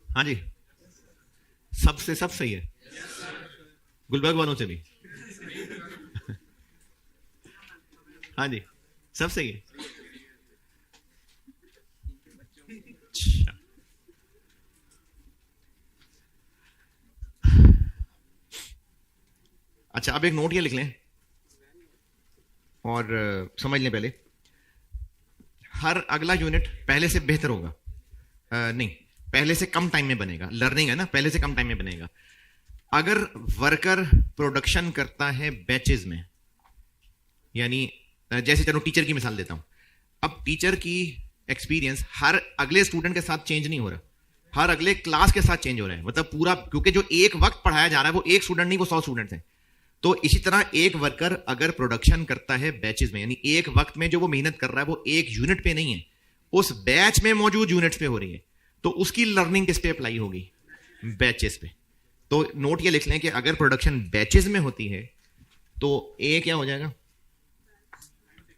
हाँ जी, सबसे सब सही है, गुलबर्ग वालों से भी। हाँ जी, सब सही है। अच्छा, अच्छा, अब एक नोट ये लिख लें और समझ लें पहले। हर अगला यूनिट पहले से बेहतर होगा, नहीं, पहले से कम टाइम में बनेगा। लर्निंग है ना, पहले से कम टाइम में बनेगा। अगर वर्कर प्रोडक्शन करता है बैचेस में, यानी जैसे चलो टीचर की मिसाल देता हूं। अब टीचर की एक्सपीरियंस हर अगले स्टूडेंट के साथ चेंज नहीं हो रहा, हर अगले क्लास के साथ चेंज हो रहा है। मतलब पूरा, क्योंकि जो एक वक्त पढ़ाया जा रहा है वो एक स्टूडेंट नहीं, वो 100 स्टूडेंट्स हैं। तो इसी तरह एक वर्कर अगर प्रोडक्शन करता है बैचेस में, यानी एक वक्त में जो वो मेहनत कर रहा है वो एक यूनिट पे नहीं है, उस बैच में मौजूद यूनिट्स पे हो रही है, तो उसकी लर्निंग किस पे अप्लाई होगी? बैचेस पे। तो नोट ये लिख लें कि अगर प्रोडक्शन बैचेस में होती है तो ए क्या हो जाएगा?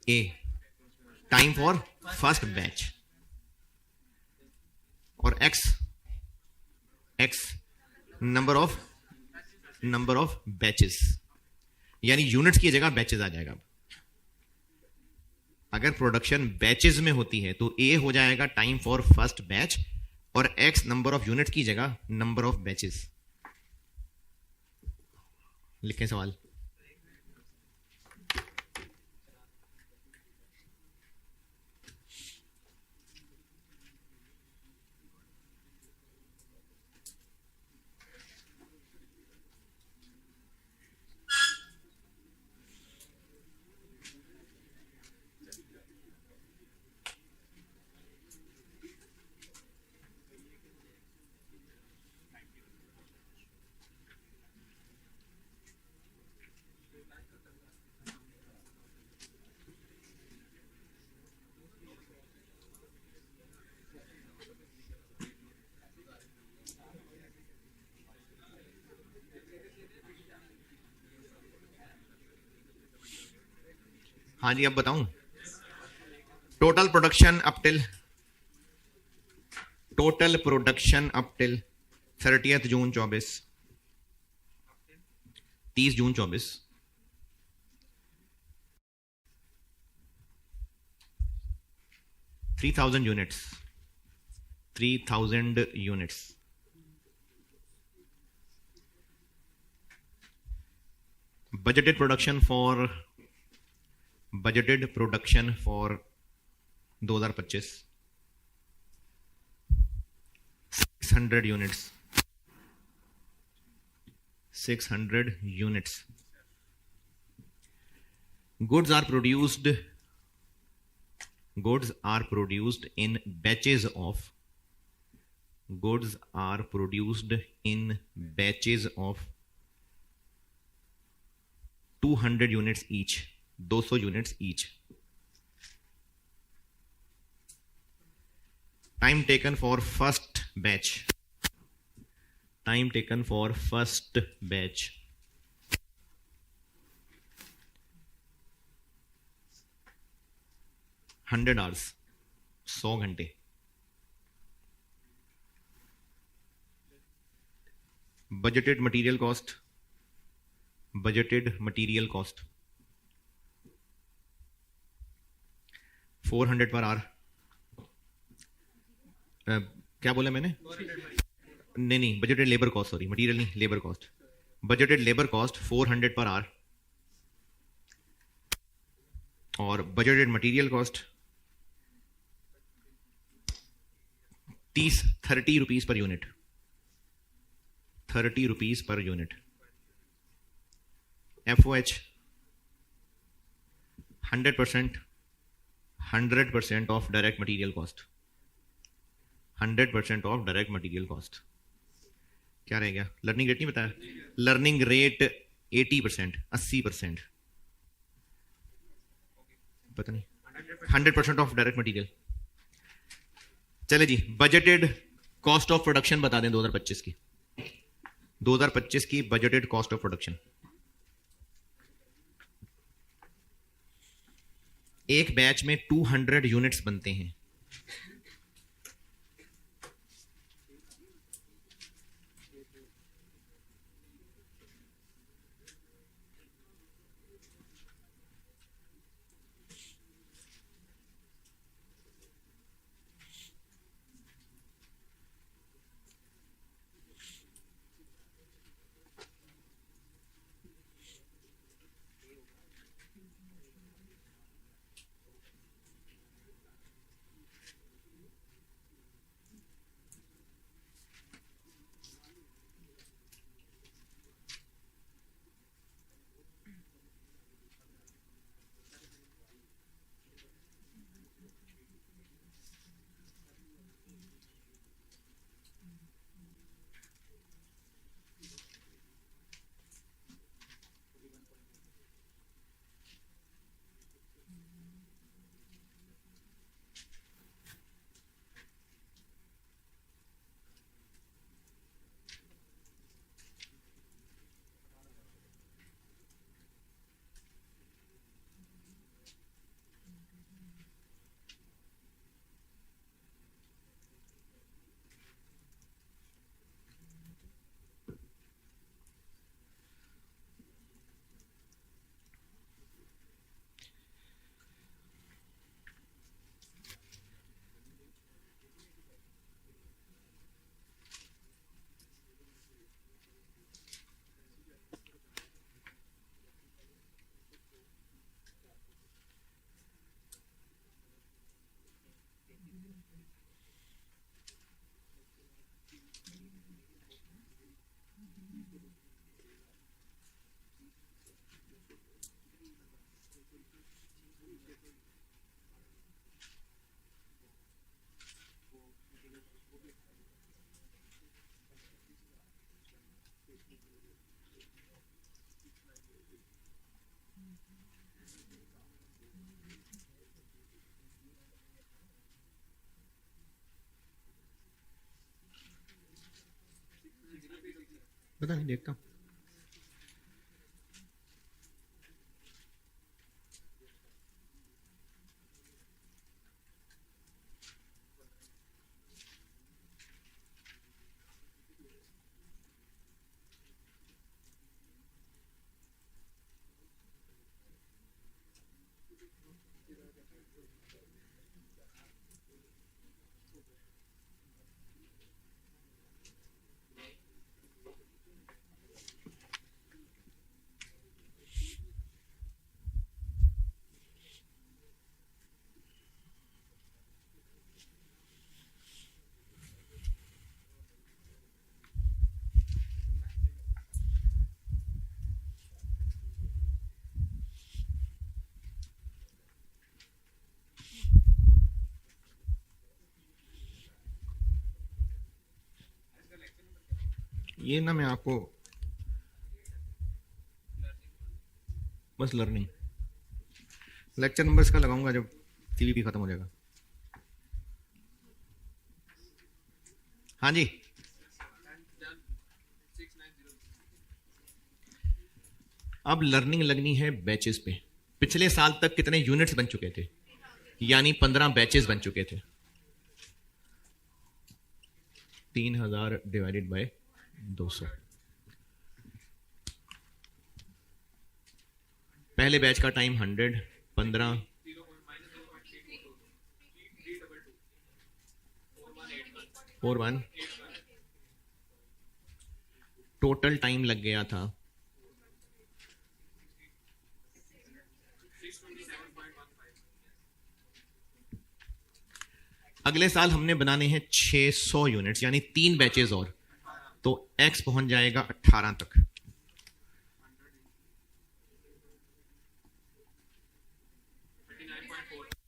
ए टाइम फॉर फर्स्ट बैच, और एक्स नंबर ऑफ बैचेस, यानी यूनिट्स की जगह बैचेस आ जाएगा। अगर प्रोडक्शन बैचेस में होती है तो ए हो जाएगा टाइम फॉर फर्स्ट बैच, और एक्स नंबर ऑफ यूनिट की जगह नंबर ऑफ बैचेस। लिखें सवाल। हाँ जी, अब बताऊं। Total production up till 30 June 24, 30 June 24, 3 3000 units. 3000 units. Budgeted production for 2025 600 units. 600 units. Goods are produced in batches of 200 units each. 200 units each. Time taken for first batch. 100 hours. 100 घंटे. Budgeted material cost 400 per hour. क्या बोला मैंने? नहीं, budgeted labour cost, sorry, material नहीं, labour cost. Budgeted labour cost 400 per hour और budgeted material cost 30 rupees per unit. 30 rupees per unit. FOH 100% of direct material cost. 100% of direct material cost. क्या रह गया? Learning rate नहीं बताया. Learning rate 80%, 80%, पता नहीं. 100% of direct material. चले जी, budgeted cost of production बता दें 2025 की. 2025 की बजटेड कॉस्ट ऑफ प्रोडक्शन. एक बैच में 200 यूनिट्स बनते हैं. पता नहीं, देखता हूं. ये ना मैं आपको बस लर्निंग लेक्चर नंबर्स का लगाऊंगा जब सीवीपी खत्म हो जाएगा। हाँ जी, अब लर्निंग लगनी है बैचेस पे। पिछले साल तक कितने यूनिट्स बन चुके थे, यानी 15 बैचेस बन चुके थे। 3000 डिवाइडेड बाय 200। पहले बैच का टाइम 100, 15, 41। टोटल टाइम लग गया था 627.15। अगले साल हमने बनाने हैं 600 यूनिट्स, यानी 3 बैचेस और, तो एक्स पहुंच जाएगा 18 तक।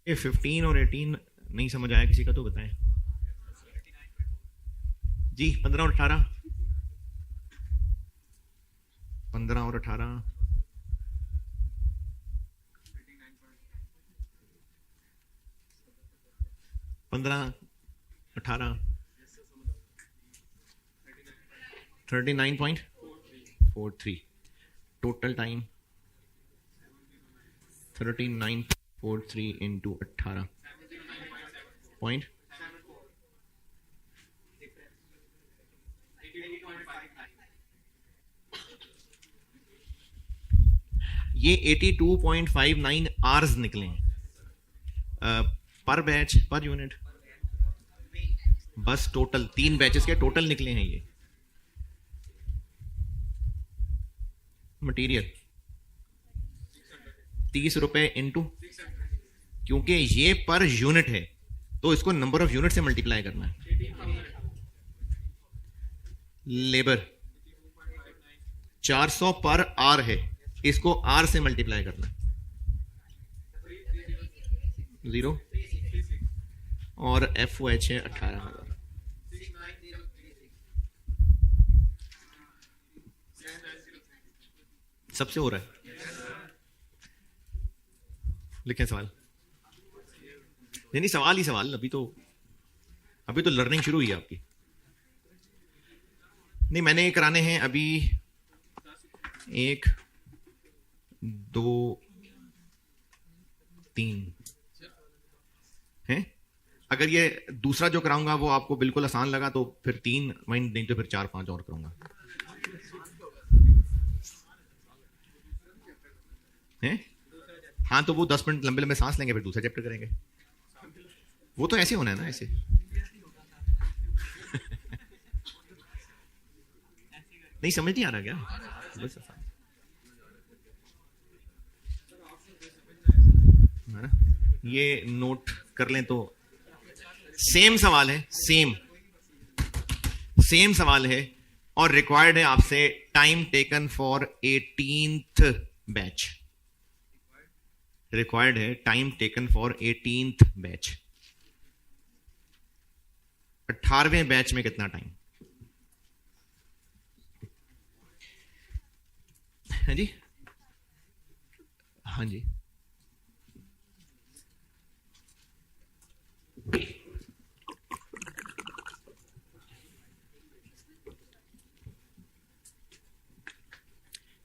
ये 15 और 18 नहीं समझ आया किसी का तो बताएं जी। 15 और 18, 15 और 18, 15, 18, 39.43। टोटल टाइम 39.43 इंटू 18 पॉइंट, ये 82.59 आवर्स निकले पर बैच पर यूनिट। बस टोटल 3 बैचेस के टोटल निकले हैं ये। मटेरियल 30 रुपए इंटू, क्योंकि ये पर यूनिट है तो इसको नंबर ऑफ यूनिट से मल्टीप्लाई करना है। लेबर 400 पर आर है, इसको आर से मल्टीप्लाई करना है। 0 और एफ ओ एच है 18,000। सबसे हो रहा है। लिखें सवाल, नहीं सवाल ही सवाल। अभी तो लर्निंग शुरू हुई है आपकी। नहीं, मैंने ये कराने हैं अभी 1 2 3 हैं। अगर ये दूसरा जो कराऊंगा वो आपको बिल्कुल आसान लगा तो फिर 3 माइंड, नहीं तो फिर 4-5 और करूंगा। हैं? हाँ, तो वो 10 मिनट लंबे लंबे सांस लेंगे, फिर दूसरा चैप्टर करेंगे। वो तो ऐसे होना है ना, ऐसे। नहीं समझ नहीं आ रहा क्या? बस है ना, ये नोट कर लें तो सेम सवाल है, सेम सवाल है और रिक्वायर्ड है आपसे time taken for 18th batch. Required है time taken for 18th batch. 18वें बैच में कितना टाइम है जी? हाँ जी,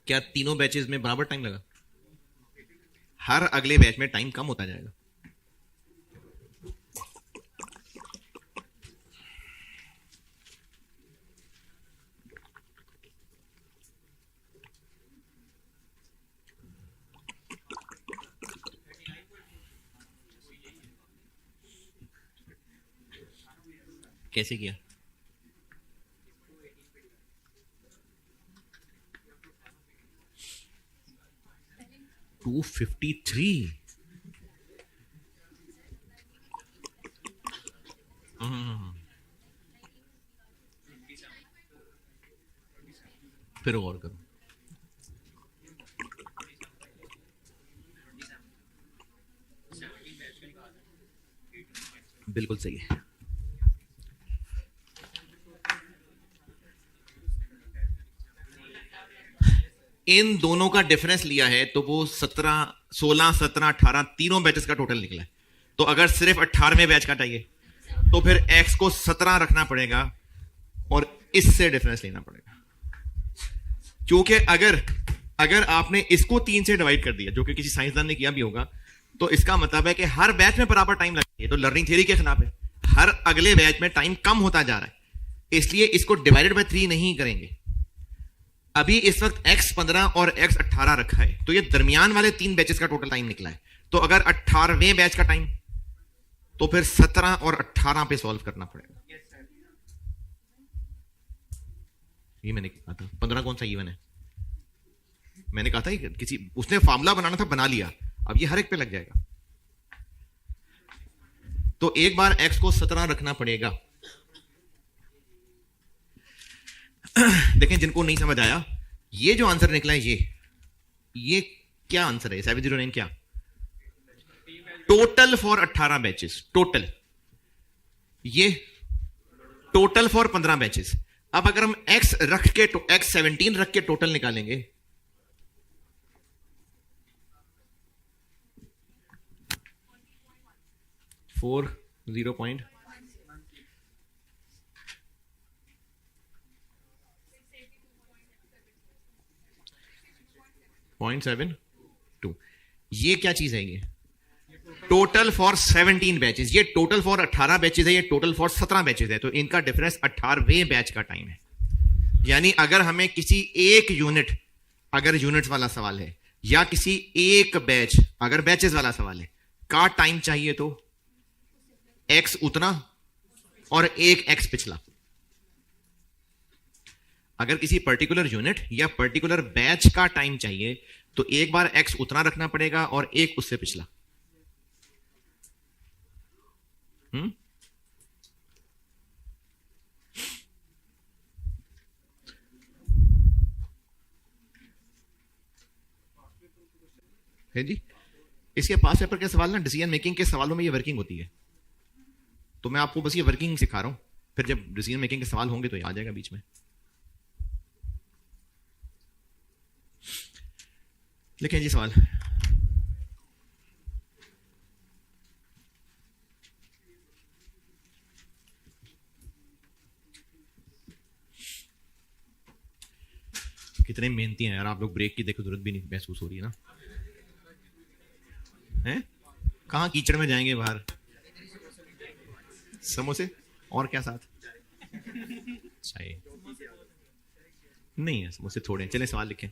क्या तीनों बैचेस में बराबर टाइम लगा? हर अगले बैच में टाइम कम होता जाएगा। कैसे किया? $253। फिर और करो। बिल्कुल सही है। इन दोनों का डिफरेंस लिया है तो वो 17, 16, 17, 18 तीनों बैचेस का टोटल निकला है। तो अगर सिर्फ 18वें बैच का चाहिए तो फिर x को 17 रखना पड़ेगा और इससे डिफरेंस लेना पड़ेगा। क्योंकि अगर अगर आपने इसको 3 से डिवाइड कर दिया, जो कि किसी साइंसदान ने किया भी होगा, तो इसका मतलब है कि हर बैच में बराबर टाइम लगेगा। तो लर्निंग थ्योरी के खिलाफ है। हर अगले बैच में टाइम कम होता जा रहा है, इसलिए इसको डिवाइडेड बाय 3 नहीं करेंगे। अभी इस वक्त x 15 और x 18 रखा है, तो ये दरमियान वाले 3 बैचेस का टोटल टाइम निकला है। तो अगर 18वें बैच का टाइम, तो फिर 17 और 18 पे सॉल्व करना पड़ेगा। ये मैंने कहा था 15 कौन सा इवन है, मैंने कहा था किसी उसने फार्मूला बनाना था, बना लिया, अब ये हर एक पे लग जाएगा। तो एक बार x को 17 रखना पड़ेगा। देखें जिनको नहीं समझ आया, ये जो आंसर निकला है ये क्या आंसर है 709? क्या टोटल फॉर 18 बैचेस, टोटल, ये टोटल फॉर 15 बैचेस। अब अगर हम x रख के x 17 रख के टोटल निकालेंगे, फोर 0.72, ये क्या चीज है? ये टोटल फॉर 17 बैचेस, ये टोटल फॉर 18 बैचेस है, ये टोटल फॉर 17 बैचेस है। तो इनका डिफरेंस 18वें बैच का टाइम है। यानी अगर हमें किसी एक यूनिट, अगर यूनिट्स वाला सवाल है, या किसी एक बैच अगर बैचेस वाला सवाल है का टाइम चाहिए, तो x उतना और एक x पिछला। अगर किसी पर्टिकुलर यूनिट या पर्टिकुलर बैच का टाइम चाहिए तो एक बार x उतना रखना पड़ेगा और एक उससे पिछला। है जी। इसके पास पेपर के सवाल ना, डिसीजन मेकिंग के सवालों में ये वर्किंग होती है। तो मैं आपको बस ये वर्किंग सिखा रहा हूं, फिर जब डिसीजन मेकिंग के सवाल होंगे तो ये आ जाएगा बीच में। लिखें जी सवाल। कितने मेहनती हैं यार आप लोग, ब्रेक की देखो जरूरत भी नहीं महसूस हो रही है ना, हैं? कहां कीचड़ में जाएंगे बाहर? समोसे और क्या साथ? चाय नहीं है, समोसे थोड़े। चले सवाल लिखें।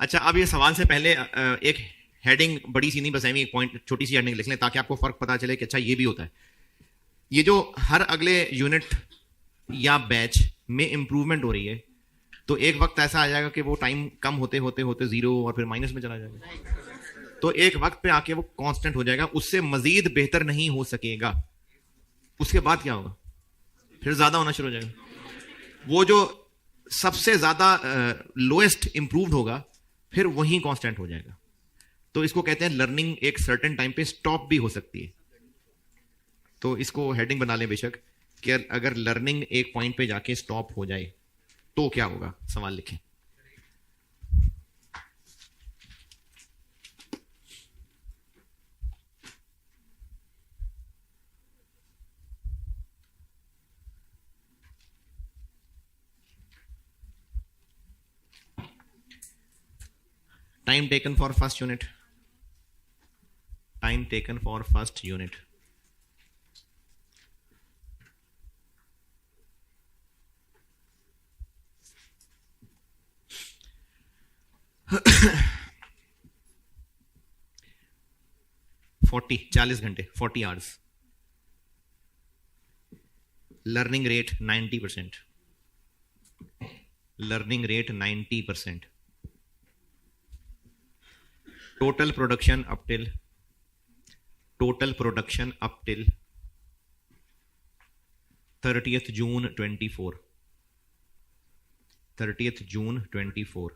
अच्छा, अब ये सवाल से पहले एक हेडिंग बड़ी सी नहीं बसाई, एक पॉइंट छोटी सी हेडिंग लिख लें ताकि आपको फर्क पता चले कि अच्छा ये भी होता है। ये जो हर अगले यूनिट या बैच में इंप्रूवमेंट हो रही है, तो एक वक्त ऐसा आ जाएगा कि वो टाइम कम होते होते होते 0 और फिर माइनस में चला जाएगा। तो एक वक्त पे आके वो कांस्टेंट हो जाएगा, उससे मजीद बेहतर नहीं हो सकेगा। उसके बाद क्या होगा? फिर ज्यादा होना शुरू हो जाएगा। वो जो सबसे ज्यादा लोएस्ट इंप्रूव्ड होगा फिर वही कांस्टेंट हो जाएगा। तो इसको कहते हैं लर्निंग एक सर्टेन टाइम पे स्टॉप भी हो सकती है। तो इसको हेडिंग बना लें बेशक कि अगर लर्निंग एक पॉइंट पे जाके स्टॉप हो जाए तो क्या होगा। सवाल लिखें। Time taken for first unit, time taken for first unit. Forty 40 घंटे, 40 hours. Learning rate 90%, learning rate 90%। Total production up till, total production up till 30th June 24, 30th June 24,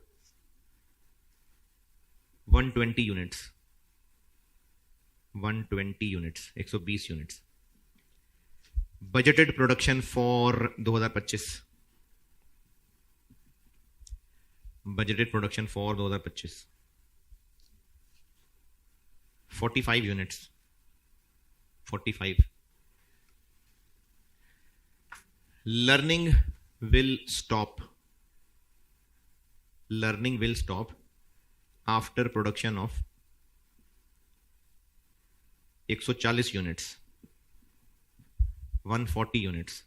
120 units, 120 units, 120 units. Budgeted production for 2025, budgeted production for 2025 45 units, 45. Learning will stop, learning will stop after production of 140 units, 140 units.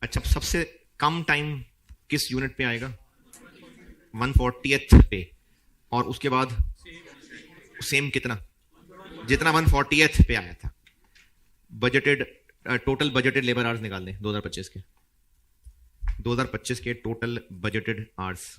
अच्छा, सबसे कम time किस unit पे आएगा? 140th पे. और उसके बाद same कितना? जितना 140th पे आया था. Budgeted total budgeted labour hours निकाल दें 2025 के, 2025 के टोटल बजटेड आवर्स.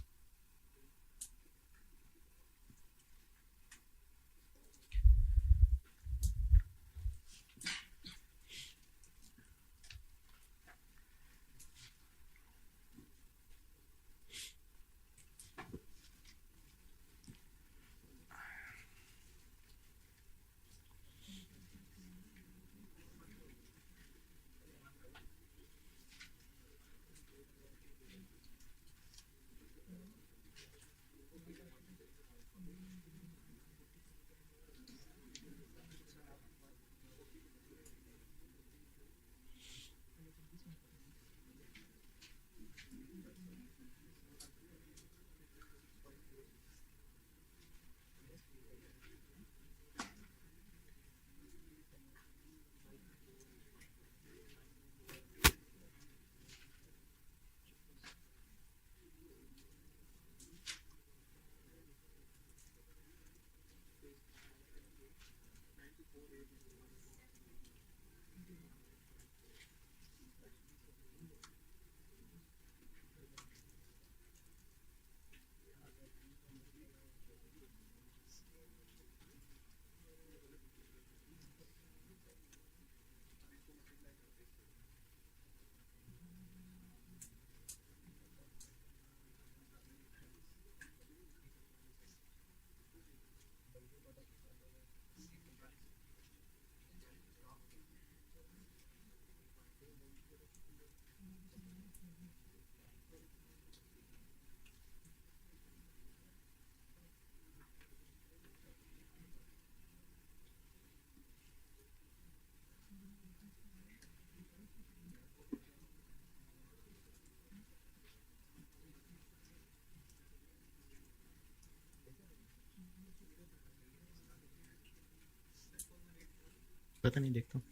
पता नहीं, देखता हूं.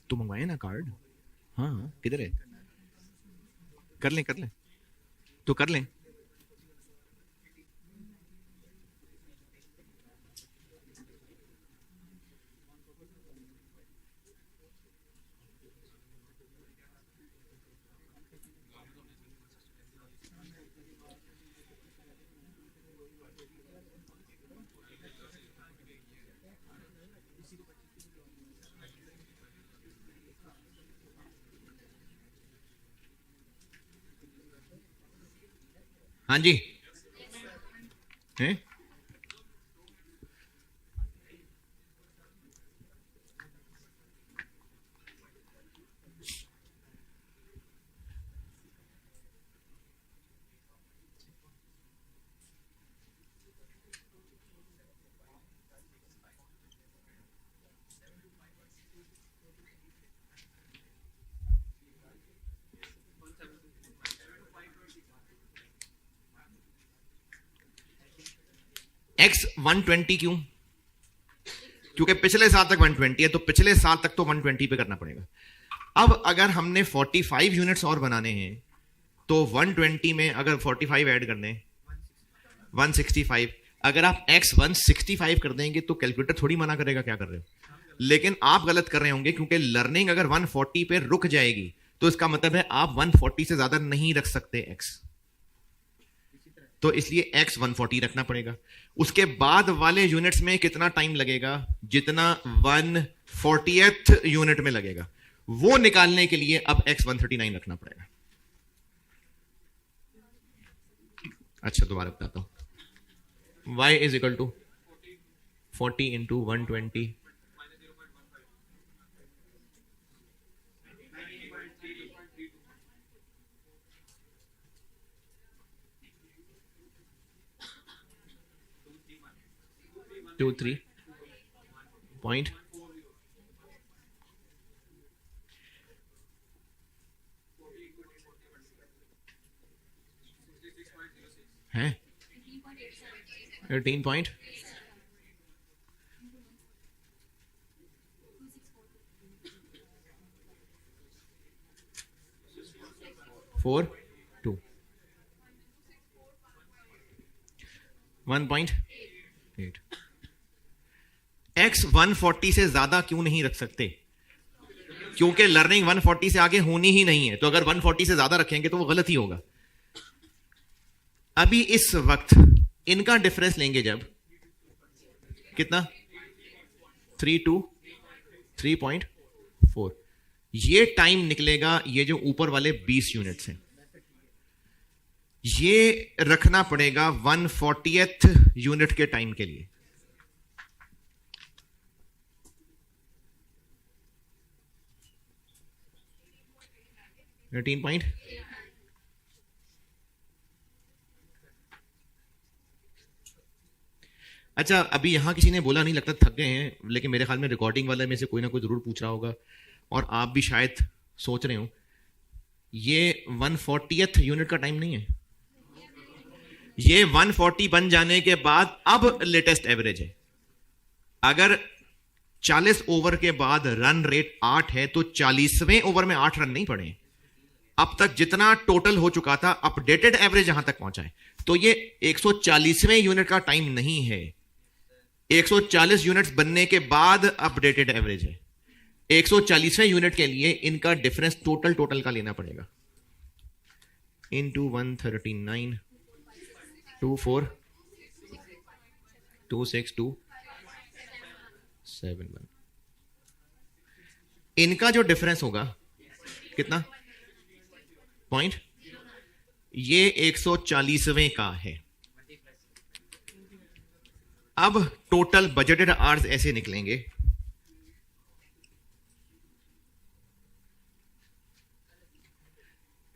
तो मंगवाए ना कार्ड? हाँ, किधर है? कर लें, कर लें तो कर लें. हाँ जी, हैं? X 120 क्यों? क्योंकि पिछले साल तक 120 है, तो पिछले साल तक तो 120 पे करना पड़ेगा. अब अगर हमने 45 यूनिट्स और बनाने हैं तो 120 में अगर 45 ऐड कर दें 165. अगर आप X 165 कर देंगे तो कैलकुलेटर थोड़ी मना करेगा क्या कर रहे हो. लेकिन आप गलत कर रहे होंगे, क्योंकि लर्निंग अगर 140 पे रुक जाएगी तो इसका मतलब है आप 140 से ज्यादा नहीं रख सकते X. तो इसलिए X 140 रखना पड़ेगा. उसके बाद वाले यूनिट्स में कितना टाइम लगेगा? जितना 140th यूनिट में लगेगा. वो निकालने के लिए अब x 139 रखना पड़ेगा। अच्छा दोबारा बताता हूं, y is equal to 40 into 120 23 point है 18 पॉइंट 4 2 1.8 x 140 से ज्यादा क्यों नहीं रख सकते? क्योंकि लर्निंग 140 से आगे होनी ही नहीं है, तो अगर 140 से ज्यादा रखेंगे तो वो गलत ही होगा। अभी इस वक्त इनका डिफरेंस लेंगे जब, कितना 3 to 3.4, ये टाइम निकलेगा, ये जो ऊपर वाले 20 यूनिट्स हैं ये रखना पड़ेगा 140th यूनिट के टाइम के लिए। पॉइंट अच्छा, अभी यहां किसी ने बोला नहीं, लगता थक गए हैं, लेकिन मेरे ख्याल में रिकॉर्डिंग वाले में से कोई ना कोई जरूर पूछ रहा होगा और आप भी शायद सोच रहे हो ये 140th यूनिट का टाइम नहीं है, ये 140 बन जाने के बाद अब लेटेस्ट एवरेज है। अगर 40 ओवर के बाद रन रेट 8 है तो 40वें ओवर में 8 रन नहीं पड़े। अब तक जितना टोटल हो चुका था अपडेटेड एवरेज यहां तक पहुंचा है, तो ये 140वें यूनिट का टाइम नहीं है, 140 यूनिट्स बनने के बाद अपडेटेड एवरेज है। 140वें यूनिट के लिए इनका डिफरेंस टोटल का लेना पड़ेगा, इंटू 139 24 26271। इनका जो डिफरेंस होगा कितना पॉइंट, ये 140वें का है। अब टोटल बजटेड आवर्स ऐसे निकलेंगे,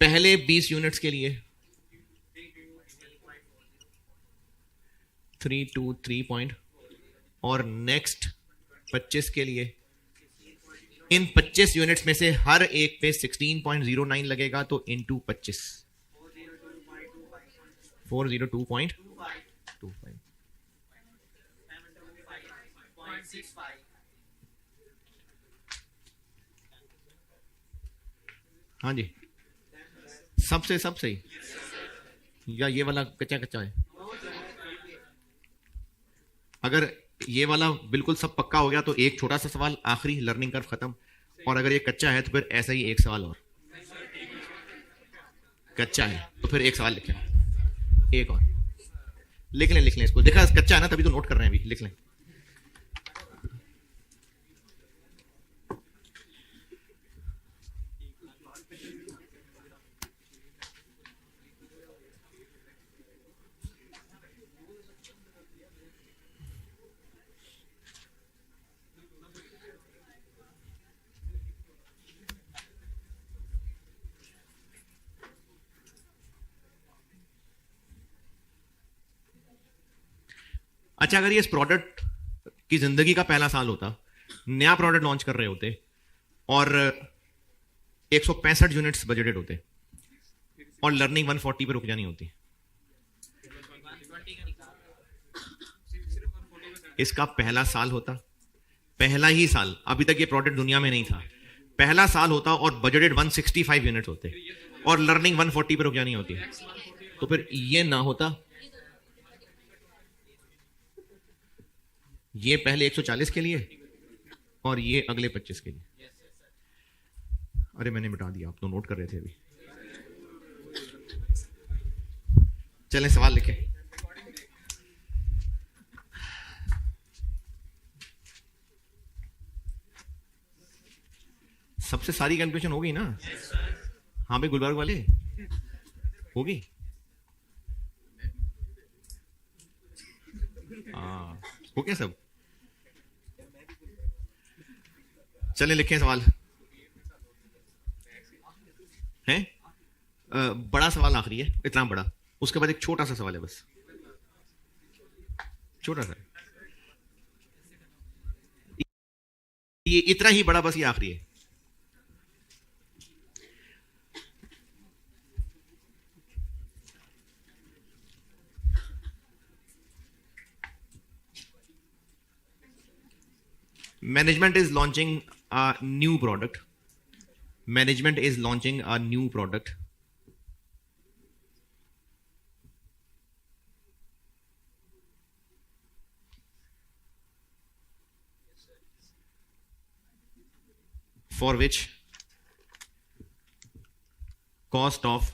पहले 20 यूनिट्स के लिए 323 पॉइंट, और नेक्स्ट 25 के लिए इन 25 यूनिट्स में से हर एक पे 16.09 लगेगा, तो इनटू 25 402.25। हाँ जी, सबसे सब सही, या ये वाला कच्चा कच्चा है? अगर ये वाला बिल्कुल सब पक्का हो गया तो एक छोटा सा सवाल आखिरी, लर्निंग कर्व खत्म। और अगर ये कच्चा है तो फिर ऐसा ही एक सवाल और, कच्चा है तो फिर एक सवाल लिखें, एक और लिख लें इसको। देखा कच्चा है ना, तभी तो नोट कर रहे हैं, अभी लिख लें। अच्छा, अगर ये इस प्रोडक्ट की जिंदगी का पहला साल होता, नया प्रोडक्ट लॉन्च कर रहे होते और 165 यूनिट्स बजटेड होते और लर्निंग 140 पे रुक जानी होती, इसका पहला साल होता, पहला ही साल, अभी तक ये प्रोडक्ट दुनिया में नहीं था, पहला साल होता और बजटेड 165 यूनिट्स होते और लर्निंग 140 पे रुक जानी होती, तो फिर ये ना होता। ये पहले 140 के लिए और ये अगले 25 के लिए। अरे मैंने मिटा दिया, आप तो नोट कर रहे थे अभी। चलें सवाल लिखें। सबसे सारी कैलकुलेशन होगी ना? हाँ भाई गुलबर्ग वाले, होगी। हाँ, हो गया सब। चले लिखें सवाल है। बड़ा सवाल आखिरी है, इतना बड़ा। उसके बाद एक छोटा सा सवाल है, बस छोटा सा। ये इतना ही बड़ा, बस ये आखिरी है। Management is launching a new product. Management is launching a new product. For which cost of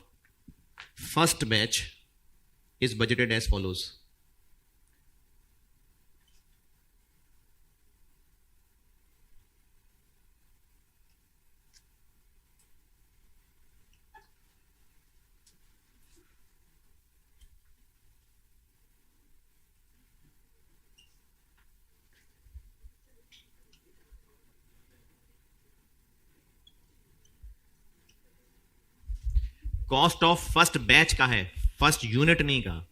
first batch is budgeted as follows. Cost of first batch का है, फर्स्ट यूनिट नहीं का।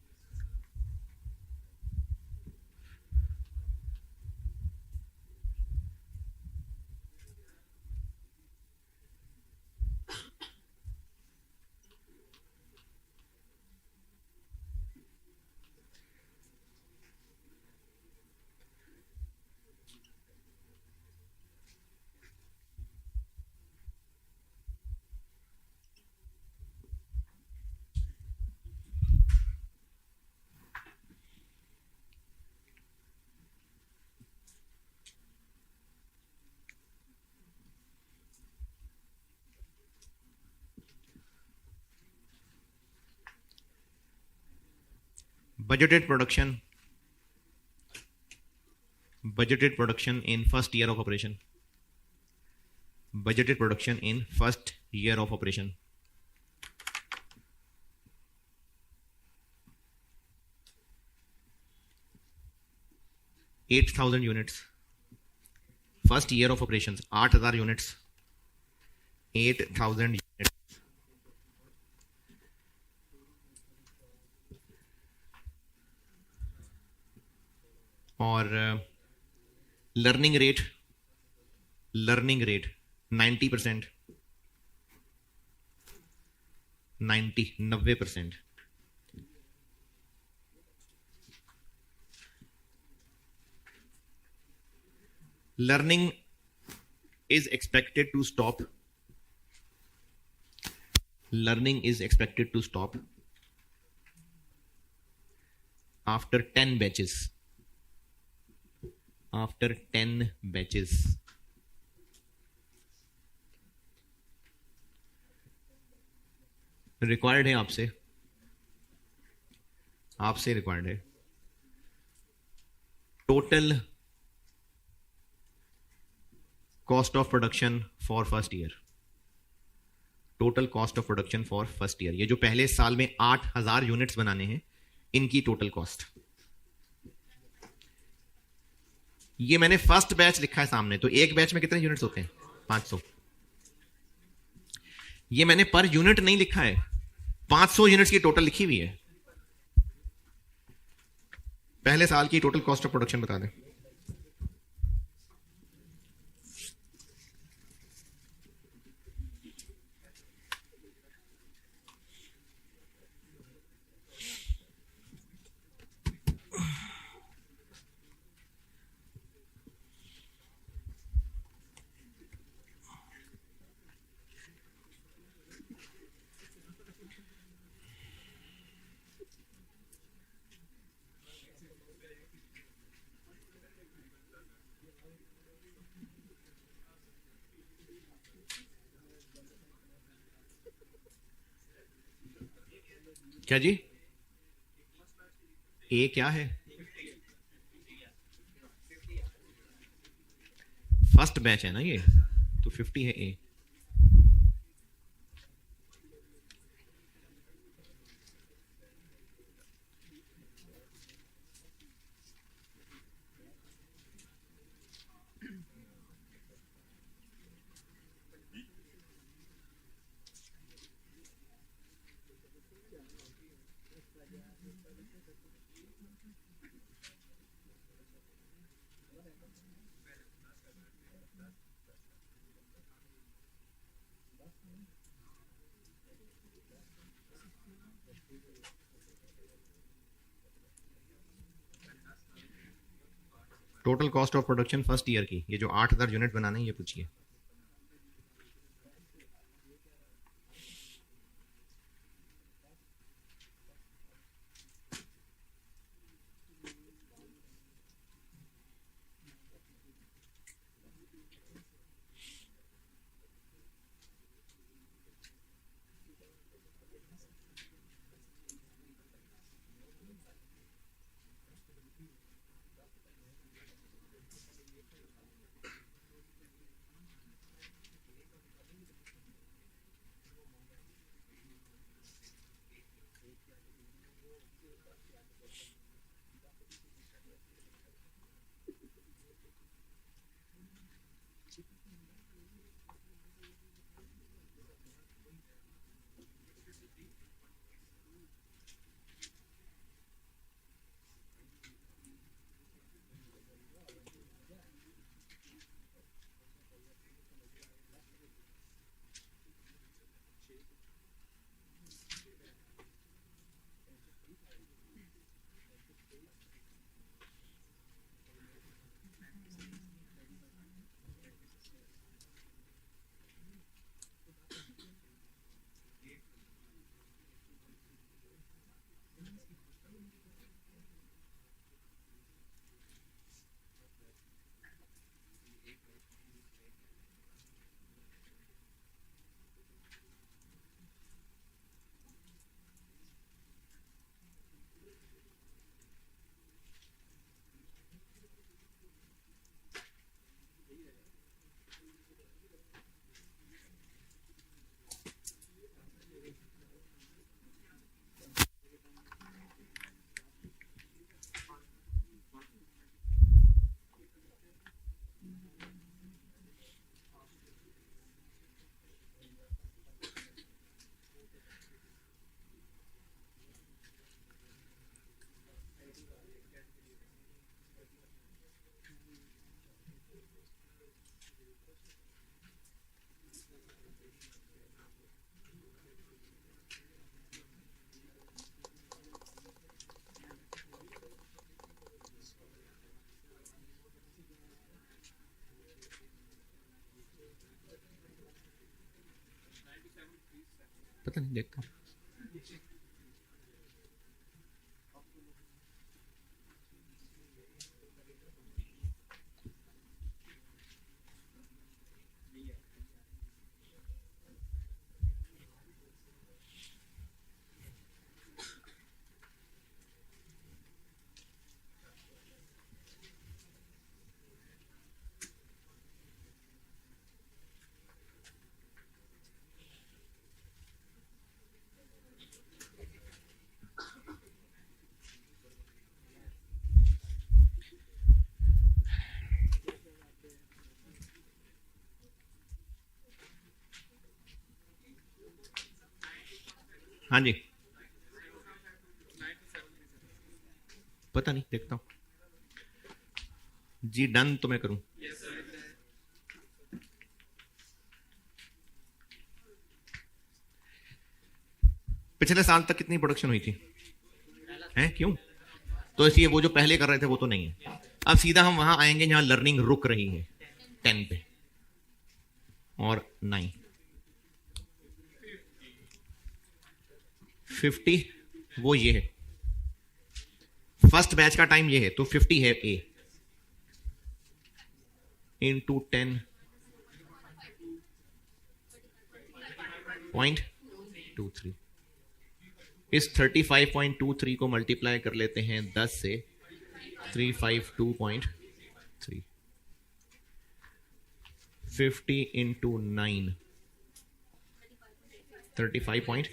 budgeted production in first year of operation. Budgeted production in first year of operation. $8,000 units. First year of operations, 8,000 units. 8,000 units. और learning rate 90%, 90% learning is expected to stop. Learning is expected to stop after 10 batches. After 10 batches. Required है आपसे required है total cost of production for first year. Total cost of production for first year, ये जो पहले साल में 8,000 units बनाने हैं, इनकी टोटल कॉस्ट। ये मैंने फर्स्ट बैच लिखा है सामने, तो एक बैच में कितने यूनिट्स होते हैं? 500। ये मैंने पर यूनिट नहीं लिखा है, 500 यूनिट्स की टोटल लिखी हुई है। पहले साल की टोटल कॉस्ट ऑफ प्रोडक्शन बता दें। क्या जी? ए क्या है? फर्स्ट बैच है ना ये, तो 50 है A. Total cost of production first year की, ये जो 8,000 यूनिट बनाने हैं, ये पूछिए। पता नहीं, देखता हूँ। हाँ जी, पता नहीं, देखता हूँ जी। डन तो मैं करूं? पिछले साल तक कितनी प्रोडक्शन हुई थी? हैं, क्यों? तो इसलिए वो जो पहले कर रहे थे वो तो नहीं है। अब सीधा हम वहां आएंगे जहां लर्निंग रुक रही है, 10 पे और 9। 50 वो ये है, फर्स्ट बैच का टाइम ये है, तो 50 है ए इंटू 10.23। इस 35.23 को मल्टीप्लाई कर लेते हैं 10 से, 352.3। 50 इंटू 9, 35 पॉइंट।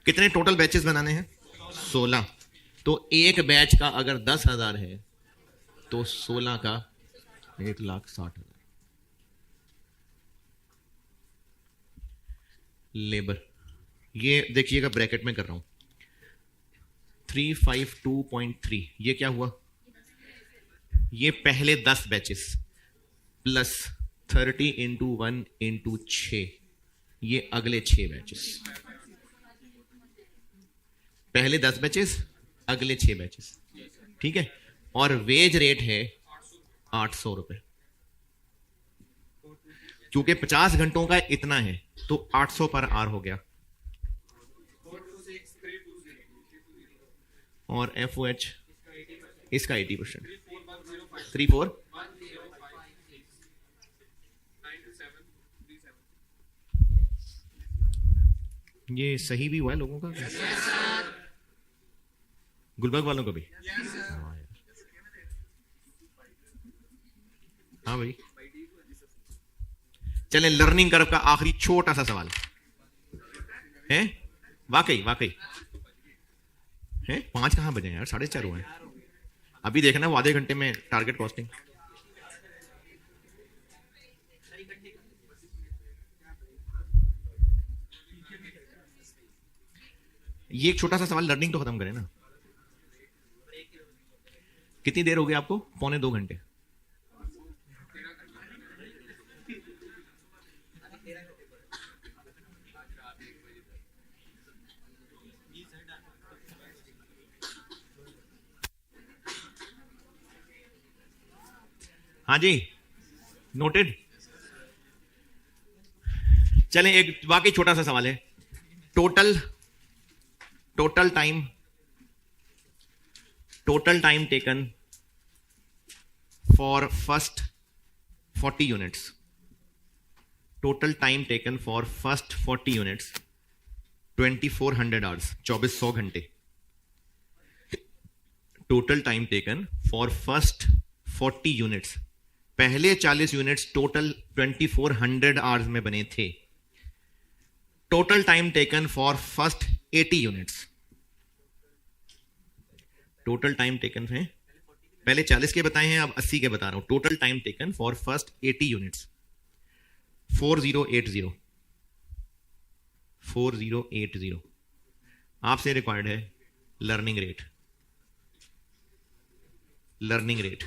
कितने टोटल बैचेस बनाने हैं? 16। तो एक बैच का अगर 10,000 है तो 16 का 1,60,000। लेबर, ये देखिएगा ब्रैकेट में कर रहा हूं, 352.3, ये क्या हुआ? ये पहले 10 बैचेस प्लस 30 इंटू 1 इंटू 6, ये अगले 6 बैचेस। पहले 10 बैचेस, अगले 6 बैचेस, ठीक है। और वेज रेट है 800 रुपए, क्योंकि 50 घंटों का इतना है तो 800 पर आर हो गया। और FOH इसका 80%, 34। ये सही भी हुआ है लोगों का? गुलबर्ग वालों का भी? हाँ भाई। चलें, लर्निंग कर्व का आखिरी छोटा सा सवाल है। वाकई वाकई है, 5 कहां बजे यार? 4:30 हुए हैं। अभी देखना वो आधे घंटे में टारगेट कॉस्टिंग। ये एक छोटा सा सवाल, लर्निंग तो खत्म करें ना। कितनी देर हो गई आपको? 1.25 घंटे। हाँ जी, नोटेड। चलें, एक वाकई छोटा सा सवाल है। Total time taken for first 40 units. Total time taken for first 40 units 2400 hours, 2400 घंटे। Total time taken for first 40 units, पहले 40 यूनिट्स टोटल 2400 आवर्स में बने थे। Total time taken for first 80 units, total time taken है, पहले 40 के बताए हैं, अब 80 के बता रहा हूं। Total time taken for first 80 units 4080। 4080 आपसे रिक्वायर्ड है लर्निंग रेट। लर्निंग रेट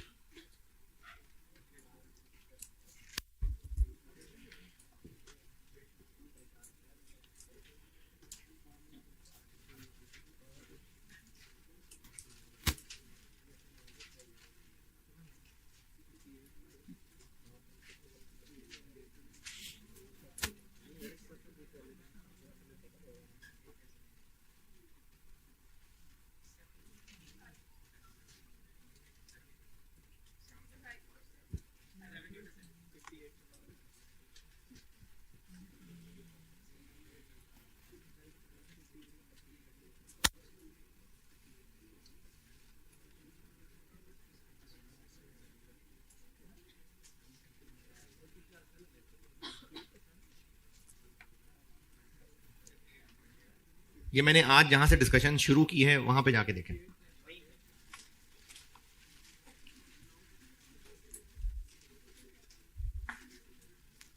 ये मैंने आज जहां से डिस्कशन शुरू की है वहां पे जाके देखें।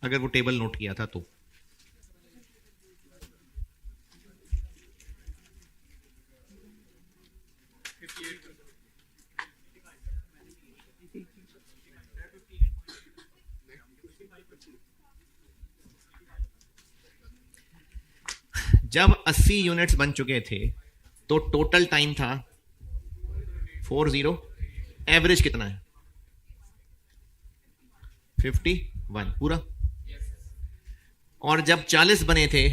अगर वो टेबल नोट किया था तो जब 80 यूनिट्स बन चुके थे तो टोटल टाइम था 40। एवरेज कितना है? 51 पूरा। और जब 40 बने थे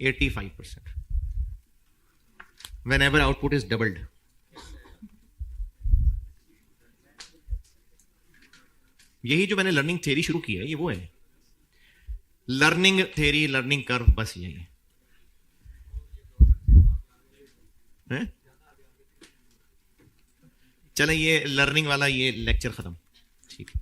85%। whenever output is doubled। यही जो मैंने लर्निंग थ्योरी शुरू की है, ये वो है लर्निंग थ्योरी, लर्निंग कर्व, बस यही है। चले, ये लर्निंग वाला ये लेक्चर खत्म, ठीक है।